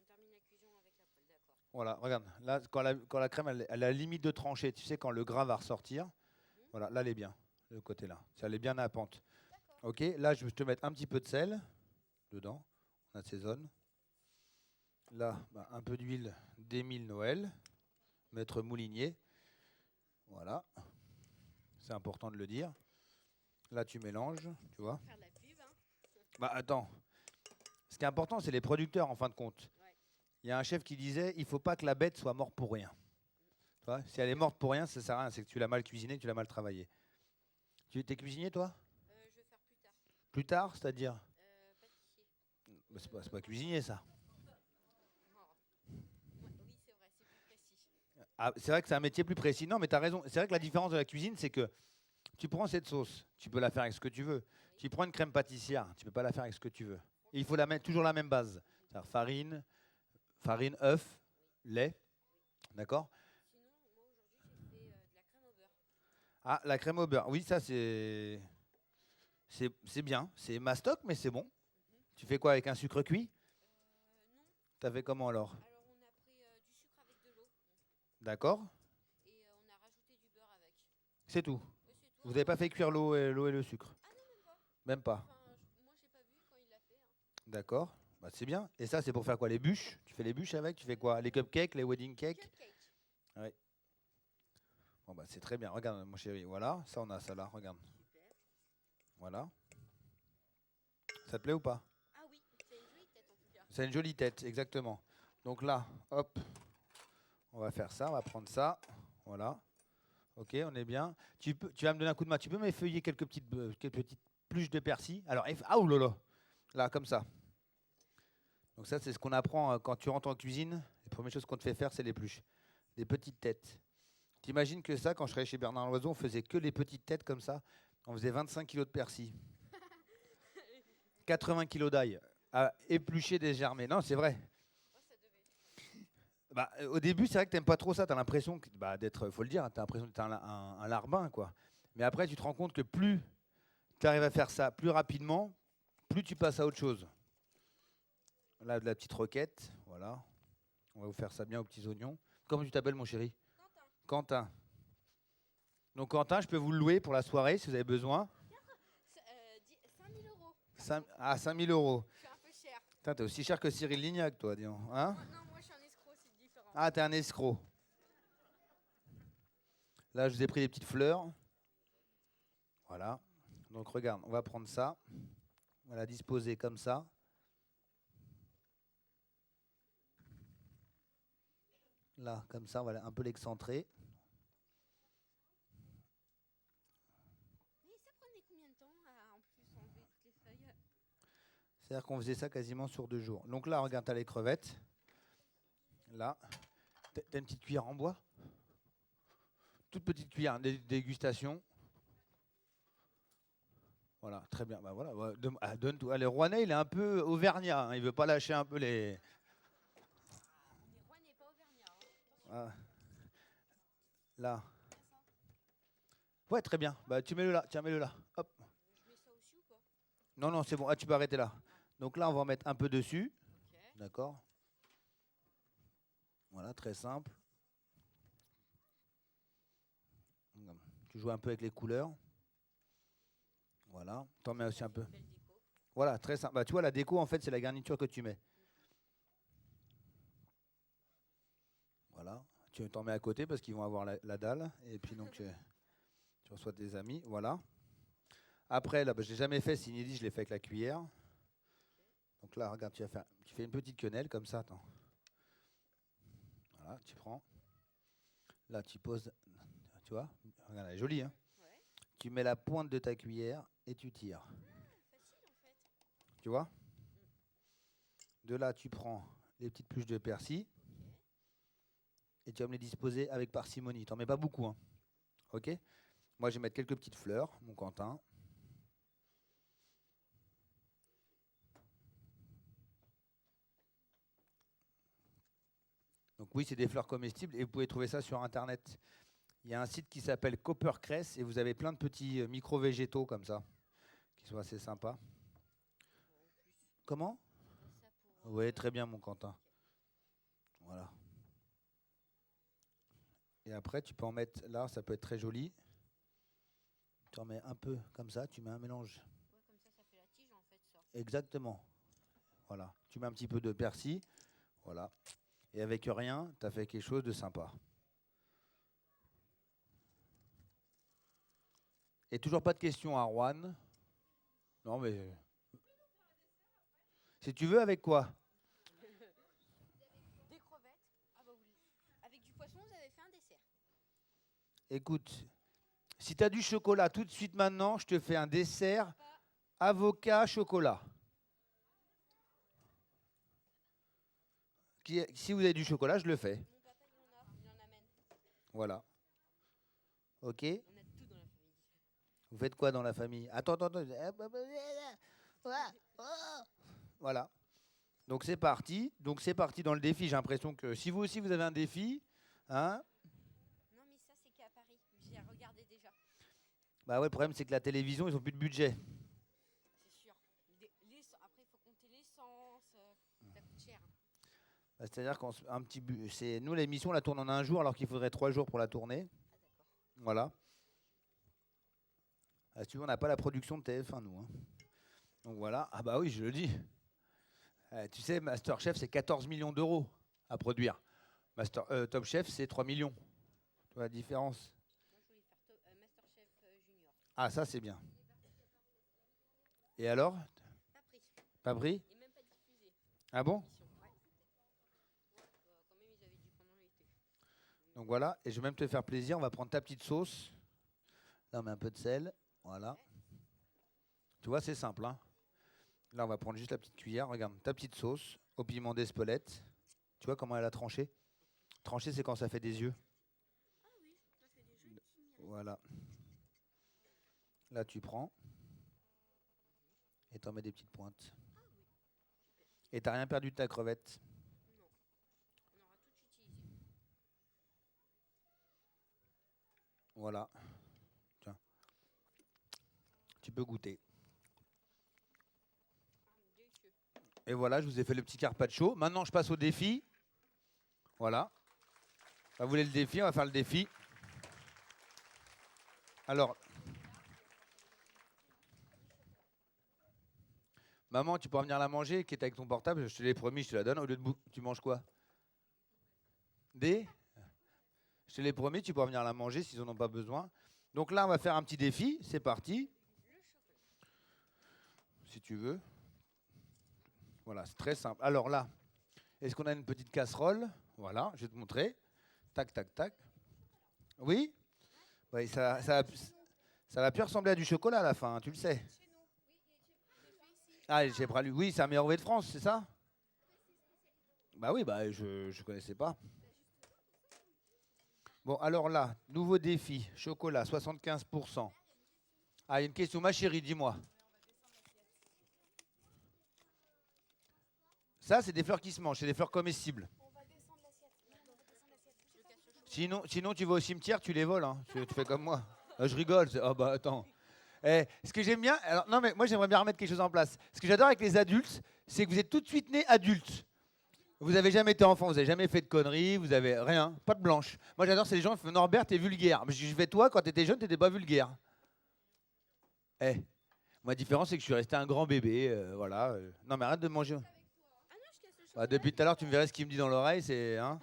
termine la cuisson avec la poêle, d'accord. Voilà, regarde, là, quand la crème, elle a la limite de trancher, tu sais, quand le gras va ressortir, voilà, là, elle est bien, le côté là. Ça, elle est bien à la pente. D'accord. Ok, là, je vais te mettre un petit peu de sel dedans. On assaisonne. Là, bah, un peu d'huile d'Émile Noël, maître moulinier. Voilà, c'est important de le dire. Là, tu mélanges, tu vois. Faire de la pub, hein. Bah, attends, ce qui est important, c'est les producteurs, en fin de compte. Ouais. Il y a un chef qui disait, il faut pas que la bête soit morte pour rien. Tu vois, si elle est morte pour rien, ça sert à rien, c'est que tu l'as mal cuisinée, que tu l'as mal travaillée. Tu es cuisinier, toi? Je vais faire plus tard. Plus tard, c'est-à-dire? Pâtissier. Bah, c'est pas cuisinier, ça. Oh. Oui, c'est vrai, c'est plus précis. Ah, c'est vrai que c'est un métier plus précis. Non, mais tu as raison. C'est vrai que la différence de la cuisine, c'est que tu prends cette sauce, tu peux la faire avec ce que tu veux. Tu prends une crème pâtissière, tu peux pas la faire avec ce que tu veux. Et il faut toujours la même base. C'est-à-dire farine, œuf, lait. D'accord? Sinon, moi aujourd'hui, j'ai fait de la crème au beurre. Ah, la crème au beurre. Oui, ça, c'est bien. C'est mastoc, mais c'est bon. Tu fais quoi avec un sucre cuit? Non. T'as fait comment alors? Alors, on a pris du sucre avec de l'eau D'accord? et on a rajouté du beurre avec. C'est tout. Oui, c'est tout. Vous n'avez pas fait cuire l'eau et le sucre? Ah non, même pas. Même pas. Enfin, moi, j'ai pas vu quand il l'a fait, hein. D'accord. Bah, c'est bien. Et ça, c'est pour faire quoi? Les bûches? Tu fais les bûches avec? Tu fais quoi? Les cupcakes, les wedding cakes? Cupcake. Oui. Bon, bah, c'est très bien. Regarde, mon chéri. Voilà. Ça, on a ça là. Regarde. Super. Voilà. Ça te plaît ou pas? Ah oui, c'est une jolie tête en tout cas. C'est une jolie tête, exactement. Donc là, hop, on va faire ça. On va prendre ça. Voilà. Ok, on est bien. Tu vas me donner un coup de main. Tu peux m'effeuiller quelques petites pluches de persil. Alors, ah, oulala. Là, comme ça. Donc ça, c'est ce qu'on apprend quand tu rentres en cuisine. Les premières choses qu'on te fait faire, c'est l'épluche. Des petites têtes. T'imagines que ça, quand je travaillais chez Bernard Loiseau, on faisait que les petites têtes comme ça. On faisait 25 kilos de persil, 80 kilos d'ail, à éplucher, désgermer. Non, c'est vrai. Oh, ça devait. Bah, au début, c'est vrai que t'aimes pas trop ça. T'as l'impression d'être, faut le dire, t'as l'impression d'être un larbin, quoi. Mais après, tu te rends compte que plus tu arrives à faire ça plus rapidement, plus tu passes à autre chose. Là, de la petite roquette, voilà. On va vous faire ça bien aux petits oignons. Comment tu t'appelles, mon chéri? Quentin. Quentin. Donc Quentin, je peux vous le louer pour la soirée si vous avez besoin. 5 000 euros. 5 000 euros. Je suis un peu cher. Putain, t'es aussi cher que Cyril Lignac, toi, dis donc. Hein? Non, moi je suis un escroc, c'est différent. Ah, t'es un escroc. Là, je vous ai pris des petites fleurs. Voilà. Donc regarde, on va prendre ça. On va la disposer comme ça. Là, comme ça, on va un peu l'excentrer. Mais ça prenait combien de temps à en plus enlever toutes les feuilles? C'est-à-dire qu'on faisait ça quasiment sur 2 jours. Donc là, regarde, t'as les crevettes. Là. T'as une petite cuillère en bois? Toute petite cuillère, dégustation. Voilà, très bien. Bah voilà, donne tout. Allez, Rouennais, il est un peu auvergnat. Hein, il veut pas lâcher un peu les. On est Rouennais, pas Auvergnat, hein. Attention. Ah, là. Ouais, très bien. Bah, tu mets-le là. Tiens, mets-le là. Hop. Je mets ça aussi ou pas? Non, non, c'est bon. Ah, tu peux arrêter là. Donc là, on va en mettre un peu dessus. Ok. D'accord. Voilà, très simple. Tu joues un peu avec les couleurs. Voilà. T'en mets aussi un peu. Belle déco. Voilà, très simple. Bah, tu vois, la déco, en fait, c'est la garniture que tu mets. Voilà. Tu t'en mets à côté parce qu'ils vont avoir la dalle. Et puis, donc, tu reçois des amis. Voilà. Après, là, bah, je l'ai jamais fait. C'est inédit, je l'ai fait avec la cuillère. Donc là, regarde, tu fais une petite quenelle comme ça. Attends. Voilà, tu prends. Là, tu poses. Tu vois? Regarde, elle est jolie, hein? Ouais. Tu mets la pointe de ta cuillère et tu tires. Facile en fait. Tu vois? De là, tu prends les petites pluches de persil Ok. et tu vas me les disposer avec parcimonie. T'en mets pas beaucoup, hein. Ok? Moi, je vais mettre quelques petites fleurs, mon Quentin. Donc oui, c'est des fleurs comestibles et vous pouvez trouver ça sur Internet. Il y a un site qui s'appelle Coppercress et vous avez plein de petits micro-végétaux comme ça, qui sont assez sympas. Comment? Oui, très bien, mon Quentin. Voilà. Et après, tu peux en mettre là, ça peut être très joli. Tu en mets un peu comme ça, tu mets un mélange. Ouais, comme ça fait la tige en fait, ça. Exactement. Voilà. Tu mets un petit peu de persil. Voilà. Et avec rien, tu as fait quelque chose de sympa. Et toujours pas de questions à Juan. Non, mais. Si tu veux, avec quoi? Des crevettes. Ah bah oui. Avec du poisson, vous avez fait un dessert. Écoute, si tu as du chocolat tout de suite maintenant, je te fais un dessert avocat chocolat. Si vous avez du chocolat, je le fais. Mon papa, il en amène. Voilà. Ok. On a tout dans la famille. Vous faites quoi dans la famille? Attends, attends, voilà. Donc c'est parti. Donc c'est parti dans le défi. J'ai l'impression que si vous aussi vous avez un défi, hein? Non, mais ça, c'est qu'à Paris. J'ai regardé déjà. Bah ouais, le problème c'est que la télévision, ils ont plus de budget. C'est sûr. Après, il faut compter l'essence. Ça coûte cher. Bah, c'est-à-dire qu'un petit c'est nous l'émission on la tourne en un jour alors qu'il faudrait 3 jours pour la tourner. Ah, d'accord. Voilà. Ah, si tu veux, on n'a pas la production de TF1 nous, hein. Donc voilà. Ah bah oui, je le dis. Tu sais, MasterChef c'est 14 millions d'euros à produire. Top Chef c'est 3 millions. Tu vois la différence? Moi, je voulais faire Masterchef Junior. Ah ça c'est bien. Et alors? Pas pris. Pas pris? Et même pas diffusé. Ah bon? Ouais. Quand même, ils avaient dû pendant l'été. Donc voilà, et je vais même te faire plaisir, on va prendre ta petite sauce. Là on met un peu de sel, voilà. Tu vois, c'est simple, hein. Là on va prendre juste la petite cuillère, regarde, ta petite sauce au piment d'Espelette. Tu vois comment elle a tranché? Tranché c'est quand ça fait des yeux. Ah oui, ça fait des jeux qui Voilà. Là tu prends et t'en mets des petites pointes. Ah oui, super. Et t'as rien perdu de ta crevette. Non, on aura tout utilisé. Voilà. Tiens. Tu peux goûter. Ah, délicieux. Et voilà, je vous ai fait le petit carpaccio. Maintenant je passe au défi. Voilà. Vous voulez le défi? On va faire le défi. Alors, maman, tu pourras venir la manger, qui est avec ton portable, je te l'ai promis, je te la donne. Au lieu de tu manges quoi? Des? Je te l'ai promis, tu pourras venir la manger s'ils n'en ont pas besoin. Donc là, on va faire un petit défi, c'est parti. Si tu veux. Voilà, c'est très simple. Alors là, est-ce qu'on a une petite casserole? Voilà, je vais te montrer. Tac, tac, tac. Oui? Oui, ça va plus ressembler à du chocolat à la fin, hein, tu le sais. Ah, j'ai Pralu. Oui, c'est un meilleur V de France, c'est ça? Bah oui, bah je connaissais pas. Bon, alors là, nouveau défi, chocolat, 75%. Ah, il y a une question, ma chérie, dis-moi. Ça, c'est des fleurs qui se mangent, c'est des fleurs comestibles. Sinon, tu vas au cimetière, tu les voles, hein. Tu fais comme moi. Ah, je rigole. Ah bah attends. Ce que j'aime bien, alors non mais moi j'aimerais bien remettre quelque chose en place. Ce que j'adore avec les adultes, c'est que vous êtes tout de suite nés adultes. Vous n'avez jamais été enfant, vous n'avez jamais fait de conneries, vous avez rien, pas de blanche. Moi j'adore, c'est les gens qui font Norbert, t'es vulgaire. Mais je vais toi, quand t'étais jeune, t'étais pas vulgaire. Ma différence, c'est que je suis resté un grand bébé, voilà. Non mais arrête de manger. Ah non, je casse le chocolat. Depuis tout à l'heure, tu me verrais ce qu'il me dit dans l'oreille, c'est... Hein.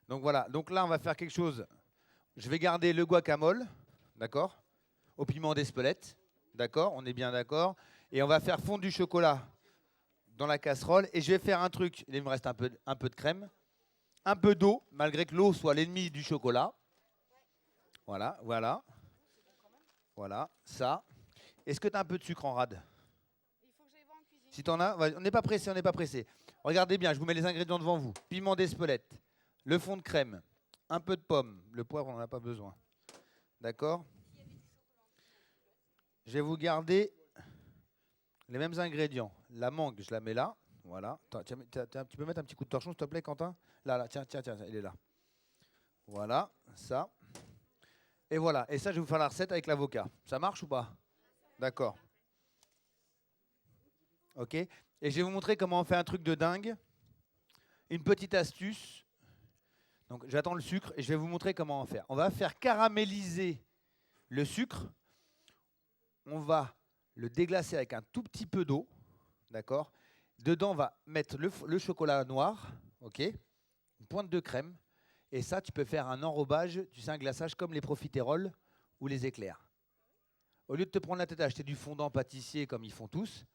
Donc voilà, donc là on va faire quelque chose. Je vais garder le guacamole, d'accord? Au piment d'Espelette, d'accord? On est bien d'accord. Et on va faire fondre du chocolat dans la casserole. Et je vais faire un truc. Il me reste un peu de crème, un peu d'eau, malgré que l'eau soit l'ennemi du chocolat. Voilà, voilà. Voilà, ça. Est-ce que tu as un peu de sucre en rade? Il faut que j'aille voir en cuisine. Si tu en as, on n'est pas pressé, on n'est pas pressé. Regardez bien, je vous mets les ingrédients devant vous. Piment d'Espelette, le fond de crème, un peu de pomme. Le poivre, on n'en a pas besoin. D'accord? Je vais vous garder les mêmes ingrédients. La mangue, je la mets là. Voilà. Attends, tu peux mettre un petit coup de torchon, s'il te plaît, Quentin? Là, là, tiens, tiens, tiens, il est là. Voilà, ça. Et voilà. Et ça, je vais vous faire la recette avec l'avocat. Ça marche ou pas? D'accord. Ok. Et je vais vous montrer comment on fait un truc de dingue. Une petite astuce. Donc, j'attends le sucre et je vais vous montrer comment en faire. On va faire caraméliser le sucre. On va le déglacer avec un tout petit peu d'eau. D'accord. Dedans, on va mettre le chocolat noir. Ok. Une pointe de crème. Et ça, tu peux faire un enrobage, tu sais, un glaçage comme les profiteroles ou les éclairs. Au lieu de te prendre la tête à acheter du fondant pâtissier comme ils font tous,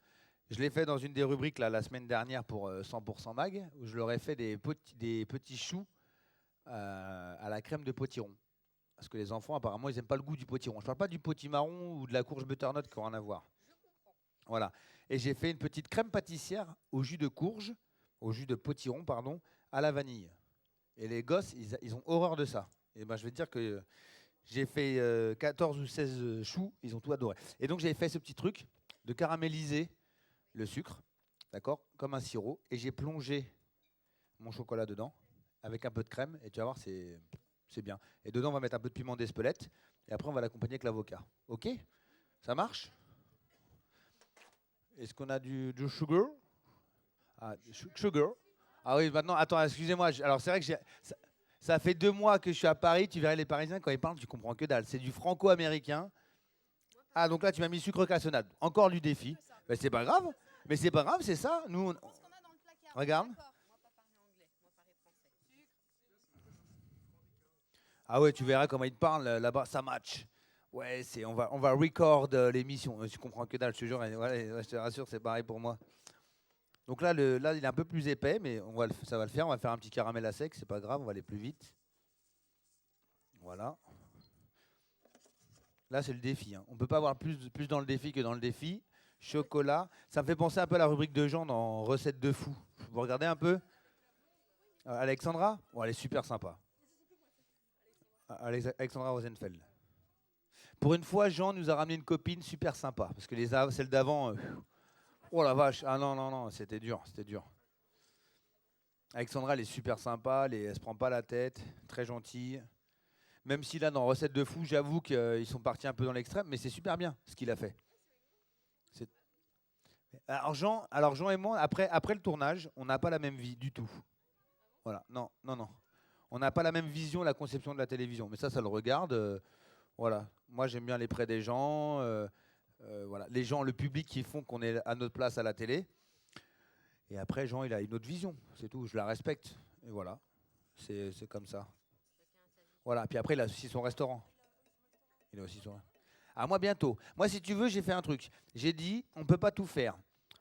je l'ai fait dans une des rubriques là, la semaine dernière pour 100% Mag, où je leur ai fait des petits choux à la crème de potiron. Parce que les enfants, apparemment, ils n'aiment pas le goût du potiron. Je ne parle pas du potimarron ou de la courge butternut qui n'ont rien à voir. Voilà. Et j'ai fait une petite crème pâtissière au jus de courge, au jus de potiron, pardon, à la vanille. Et les gosses, ils ont horreur de ça. Et ben, je vais te dire que j'ai fait 14 ou 16 choux, ils ont tout adoré. Et donc, j'ai fait ce petit truc de caraméliser le sucre, d'accord, comme un sirop. Et j'ai plongé mon chocolat dedans avec un peu de crème. Et tu vas voir, c'est bien. Et dedans, on va mettre un peu de piment d'Espelette. Et après, on va l'accompagner avec l'avocat. OK? Ça marche? Est-ce qu'on a du sugar? Ah, sugar. Ah oui, maintenant, attends, excusez-moi. Alors, c'est vrai que ça fait 2 mois que je suis à Paris. Tu verrais les Parisiens, quand ils parlent, tu comprends que dalle. C'est du franco-américain. Ah, donc là, tu m'as mis sucre cassonade. Encore du défi. Mais c'est pas grave. Mais c'est pas grave, c'est ça. Nous, regarde. Ah ouais, tu verras comment ils te parlent là-bas. Ça match. Ouais, on va record l'émission. Tu comprends que dalle, je te jure. Ouais, je te rassure, c'est pareil pour moi. Donc là, là, il est un peu plus épais, mais ça va le faire. On va faire un petit caramel à sec, c'est pas grave, on va aller plus vite. Voilà. Là, c'est le défi. Hein. On ne peut pas avoir plus dans le défi que dans le défi. Chocolat. Ça me fait penser un peu à la rubrique de Jean dans Recettes de fou. Vous regardez un peu Alexandra. Oh, elle est super sympa. Alexandra Rosenfeld. Pour une fois, Jean nous a ramené une copine super sympa. Parce que celles d'avant, oh la vache. Ah non, non, non, c'était dur, c'était dur. Alexandra, elle est super sympa, elle se prend pas la tête, très gentille. Même si là, dans Recettes de fou, j'avoue qu'ils sont partis un peu dans l'extrême, mais c'est super bien ce qu'il a fait. C'est- Alors Jean et moi, après le tournage, on n'a pas la même vie du tout. Voilà, non, non, non. On n'a pas la même vision, la conception de la télévision. Mais ça le regarde. Voilà. Moi, j'aime bien les près des gens. Voilà. Les gens, le public qui font qu'on est à notre place à la télé. Et après, Jean, il a une autre vision. C'est tout. Je la respecte. Et voilà. C'est comme ça. Voilà. Puis après, il a aussi son restaurant. Il a aussi son. Ah, moi, bientôt. Moi, si tu veux, j'ai fait un truc. J'ai dit, on ne peut pas tout faire.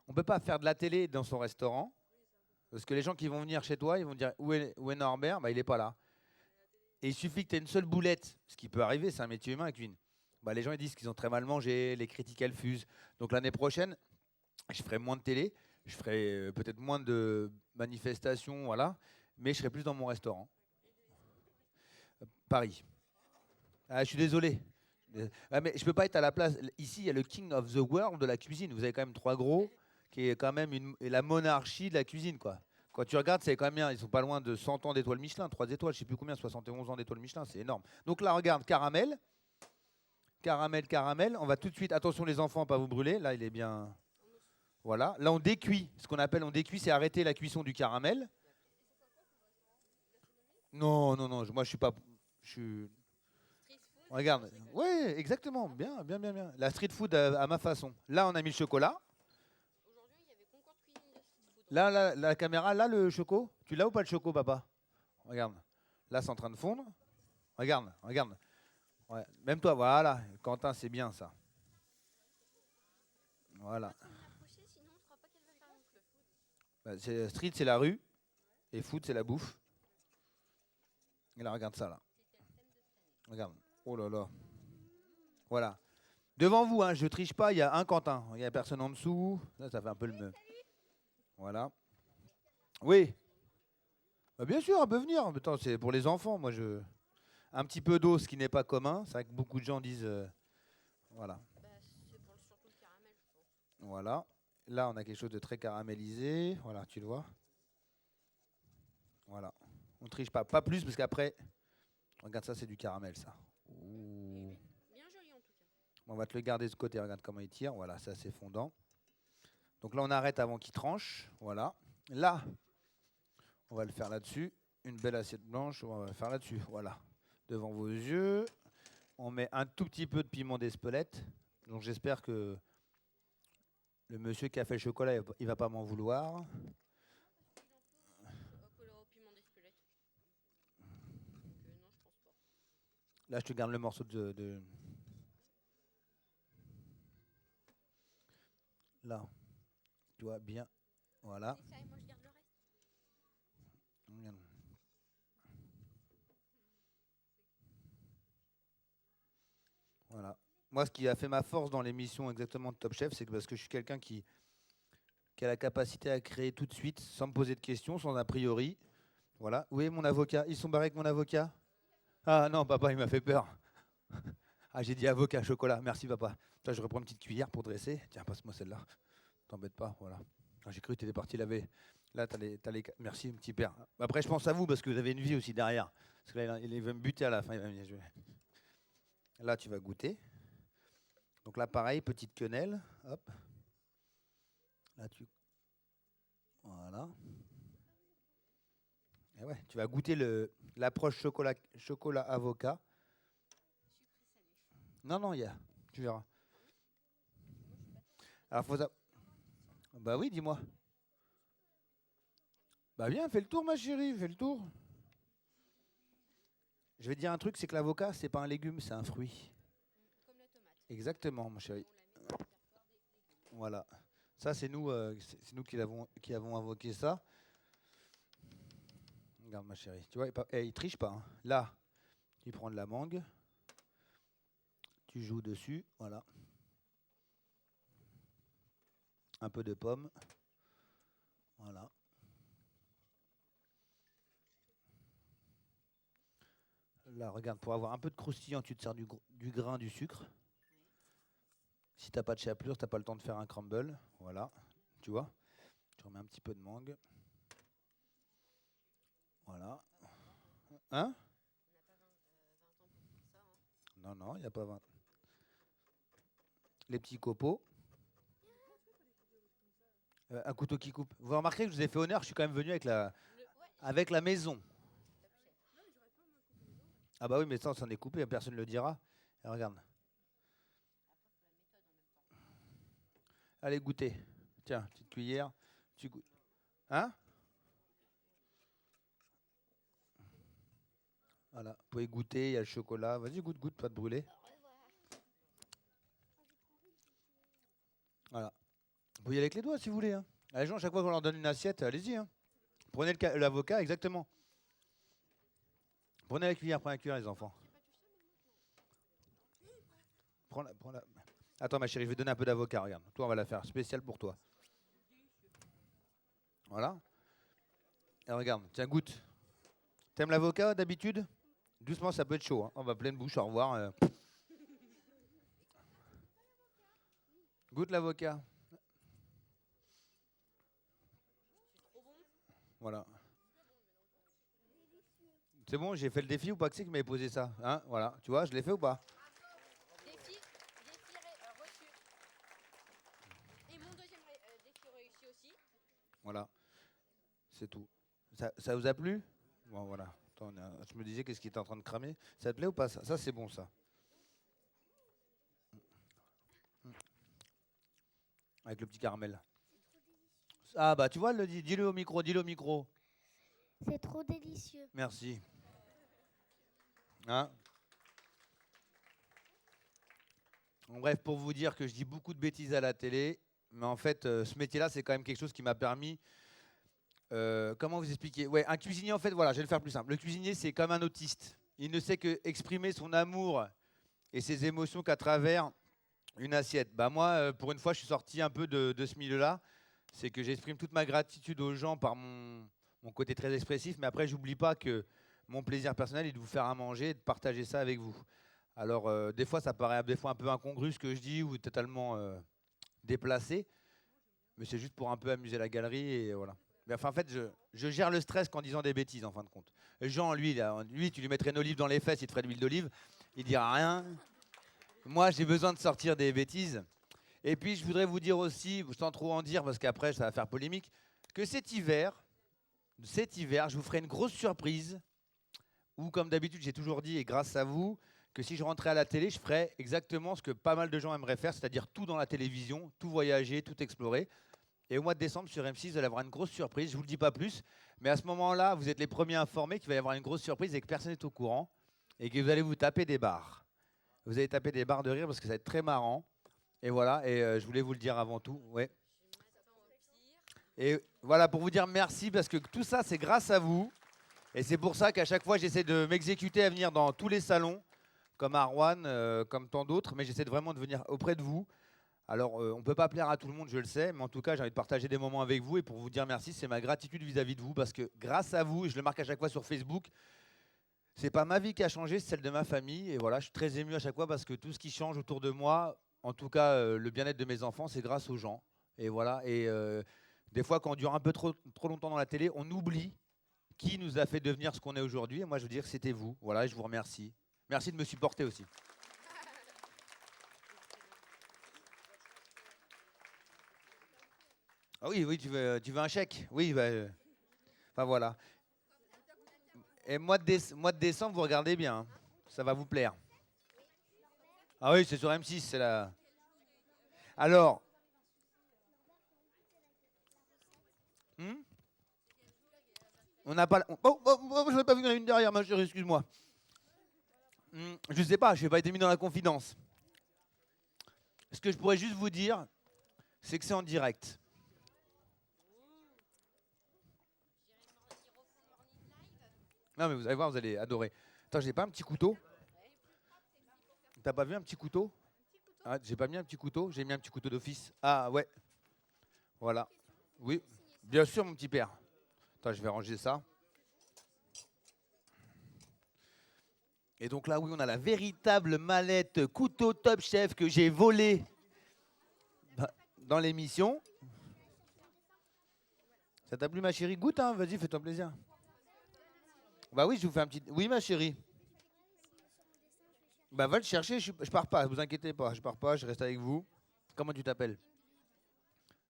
On ne peut pas faire de la télé dans son restaurant. Parce que les gens qui vont venir chez toi, ils vont dire où est Norbert? Bah, il n'est pas là. Et il suffit que tu aies une seule boulette, ce qui peut arriver, c'est un métier humain, cuisine. Bah, les gens ils disent qu'ils ont très mal mangé, les critiques elles fusent. Donc l'année prochaine, je ferai moins de télé, je ferai peut-être moins de manifestations, voilà, mais je serai plus dans mon restaurant. Paris. Ah, je suis désolé. Ah, mais je peux pas être à la place. Ici, il y a le King of the World de la cuisine. Vous avez quand même 3 gros, qui est quand même la monarchie de la cuisine, quoi. Quand tu regardes, c'est quand même bien. Ils sont pas loin de 100 ans d'étoiles Michelin, 3 étoiles, je sais plus combien, 71 ans d'étoiles Michelin, c'est énorme. Donc là, regarde, caramel, caramel, caramel. On va tout de suite, attention les enfants, pas vous brûler. Là, il est bien. Voilà. Là, on décuit. Ce qu'on appelle on décuit, c'est arrêter la cuisson du caramel. Non, non, non. Moi, je suis pas. Je suis. Regarde. Oui, exactement. Bien, bien, bien, bien. La street food à ma façon. Là, on a mis le chocolat. Là, la caméra, là, le choco. Tu l'as ou pas le choco, papa? Regarde. Là, c'est en train de fondre. Regarde, regarde. Ouais. Même toi, voilà. Quentin, c'est bien ça. Voilà. Bah, street, c'est la rue. Et food, c'est la bouffe. Et là, regarde ça, là. Regarde. Oh là là. Voilà. Devant vous, hein, je triche pas, il y a un Quentin. Il n'y a personne en dessous. Ça fait un peu le même. Voilà. Oui. Bah, bien sûr, elle peut venir. Mais attends, c'est pour les enfants. Moi, un petit peu d'eau, ce qui n'est pas commun. C'est vrai que beaucoup de gens disent. Voilà. Voilà. là, on a quelque chose de très caramélisé. Voilà, tu le vois. Voilà. On triche pas. Pas plus, parce qu'après, regarde ça, c'est du caramel, ça. Ouh. Bien joli en tout cas. On va te le garder de ce côté. Regarde comment il tire. Voilà, c'est assez fondant. Donc là, on arrête avant qu'il tranche. Voilà. Là, on va le faire là-dessus. Une belle assiette blanche, on va le faire là-dessus. Voilà. Devant vos yeux. On met un tout petit peu de piment d'Espelette. Donc j'espère que le monsieur qui a fait le chocolat, il va pas m'en vouloir. Au piment d'Espelette. Non, je pense pas. Là, je te garde le morceau Là, tu vois bien. Voilà. Et ça, et moi je garde le reste. Voilà. Moi, ce qui a fait ma force dans l'émission exactement de Top Chef, c'est que parce que je suis quelqu'un qui a la capacité à créer tout de suite, sans me poser de questions, sans a priori. Voilà. Où est mon avocat? Ils sont barrés avec mon avocat? Ah non, papa, il m'a fait peur. Ah, j'ai dit avocat chocolat. Merci, papa. Toi, je reprends une petite cuillère pour dresser. Tiens, passe-moi celle-là. T'embête pas, voilà. Ah, j'ai cru que tu étais parti laver. Là, t'as les... Merci, petit père. Après, je pense à vous parce que vous avez une vie aussi derrière. Parce que là, il va me buter à la fin. Il va me dire, Là, tu vas goûter. Donc là, pareil, petite quenelle. Hop. Là, Voilà. Et ouais, tu vas goûter l'approche chocolat avocat. Non, non, tu verras. Alors, Bah oui, dis-moi. Bah viens, fais le tour, ma chérie, fais le tour. Je vais te dire un truc, c'est que l'avocat, c'est pas un légume, c'est un fruit. Comme la tomate. Exactement, mon chéri. Voilà. Ça, c'est nous, qui avons invoqué ça. Regarde, ma chérie. Tu vois, il triche pas. Hein. Là, tu prends de la mangue. Tu joues dessus. Voilà. Un peu de pomme. Voilà. Là, regarde, pour avoir un peu de croustillant, tu te sers du grain, du sucre. Si t'as pas de chapelure, t'as pas le temps de faire un crumble. Voilà. Tu vois. Tu remets un petit peu de mangue. Voilà. Hein? Non, non, il n'y a pas 20. Les petits copeaux. Un couteau qui coupe. Vous remarquez que je vous ai fait honneur, je suis quand même venu avec la maison. Ah bah oui, mais ça, on s'en est coupé, personne ne le dira. Et regarde. Allez, goûter. Tiens, petite cuillère. Tu goûtes. Hein? Voilà. Vous pouvez goûter, il y a le chocolat. Vas-y, goûte, pas de brûler. Voilà. Vous pouvez y aller avec les doigts si vous voulez. Hein. Les gens, chaque fois qu'on leur donne une assiette, allez-y. Hein. Prenez l'avocat, exactement. Prenez la cuillère, les enfants. Prends la... Attends, ma chérie, je vais donner un peu d'avocat, regarde. Toi, on va la faire spéciale pour toi. Voilà. Et regarde, tiens, goûte. T'aimes l'avocat d'habitude? Doucement, ça peut être chaud. Hein. On va pleine bouche, au revoir. Goûte l'avocat. Voilà. C'est bon, j'ai fait le défi ou pas? Que c'est qui m'avait posé ça? Hein, voilà. Tu vois, je l'ai fait ou pas? Défi reçu. Et mon deuxième défi réussi aussi. Voilà. C'est tout. Ça vous a plu? Bon, voilà. Attends, je me disais qu'est-ce qui était en train de cramer. Ça te plaît ou pas ça? Ça, c'est bon, ça. Avec le petit caramel. Ah, bah, tu vois, dis-le au micro, dis-le au micro. C'est trop délicieux. Merci. Hein? En bref, pour vous dire que je dis beaucoup de bêtises à la télé, mais en fait, ce métier-là, c'est quand même quelque chose qui m'a permis. Comment vous expliquer? Ouais, un cuisinier, en fait, voilà, je vais le faire plus simple. Le cuisinier, c'est comme un autiste. Il ne sait que exprimer son amour et ses émotions qu'à travers une assiette. Bah moi, pour une fois, je suis sorti un peu de ce milieu-là. C'est que j'exprime toute ma gratitude aux gens par mon côté très expressif, mais après, j'oublie pas que mon plaisir personnel est de vous faire à manger et de partager ça avec vous. Alors, des fois, ça paraît des fois un peu incongru ce que je dis ou totalement déplacé. Mais c'est juste pour un peu amuser la galerie et voilà. Mais enfin, en fait, je gère le stress qu'en disant des bêtises, en fin de compte. Et Jean, lui, tu lui mettrais une olive dans les fesses, il te ferait de l'huile d'olive, il dira rien. Moi, j'ai besoin de sortir des bêtises. Et puis, je voudrais vous dire aussi, sans trop en dire, parce qu'après, ça va faire polémique, que cet hiver, je vous ferai une grosse surprise, où, comme d'habitude, j'ai toujours dit, et grâce à vous, que si je rentrais à la télé, je ferais exactement ce que pas mal de gens aimeraient faire, c'est-à-dire tout dans la télévision, tout voyager, tout explorer. Et au mois de décembre, sur M6, vous allez avoir une grosse surprise, je ne vous le dis pas plus, mais à ce moment-là, vous êtes les premiers informés qu'il va y avoir une grosse surprise et que personne n'est au courant, et que vous allez vous taper des barres. Vous allez taper des barres de rire parce que ça va être très marrant. Et voilà, et je voulais vous le dire avant tout. Ouais. Et voilà, pour vous dire merci, parce que tout ça, c'est grâce à vous. Et c'est pour ça qu'à chaque fois, j'essaie de m'exécuter à venir dans tous les salons, comme Arwan, comme tant d'autres, mais j'essaie vraiment de venir auprès de vous. Alors, on ne peut pas plaire à tout le monde, je le sais, mais en tout cas, j'ai envie de partager des moments avec vous. Et pour vous dire merci, c'est ma gratitude vis-à-vis de vous, parce que grâce à vous, et je le marque à chaque fois sur Facebook, c'est pas ma vie qui a changé, c'est celle de ma famille. Et voilà, je suis très ému à chaque fois, parce que tout ce qui change autour de moi, en tout cas le bien-être de mes enfants, c'est grâce aux gens. Et voilà, et des fois, quand on dure un peu trop longtemps dans la télé, on oublie qui nous a fait devenir ce qu'on est aujourd'hui. Et moi, je veux dire que c'était vous. Voilà, et je vous remercie. Merci de me supporter aussi. Ah oui, oui, tu veux un chèque? Oui, bah, enfin voilà. Et mois de décembre, vous regardez bien, hein. Ça va vous plaire. Ah oui, c'est sur M6, c'est la... Alors, hmm, on n'a pas... je n'ai pas vu qu'il y en a une derrière, ma chérie, excuse-moi. Je sais pas, je n'ai pas été mis dans la confidence. Ce que je pourrais juste vous dire, c'est que c'est en direct. Non, mais vous allez voir, vous allez adorer. Attends, j'ai pas un petit couteau? T'as pas vu un petit couteau? Ah, j'ai pas mis un petit couteau, j'ai mis un petit couteau d'office. Ah ouais, voilà. Oui, bien sûr, mon petit père. Attends, je vais ranger ça. Et donc là, oui, on a la véritable mallette couteau Top Chef que j'ai volée dans l'émission. Ça t'a plu, ma chérie? Goûte, hein, vas-y, fais-toi plaisir. Bah oui, je vous fais un petit... Oui, ma chérie. Bah va le chercher, je pars pas, vous inquiétez pas, je pars pas, je reste avec vous. Comment tu t'appelles?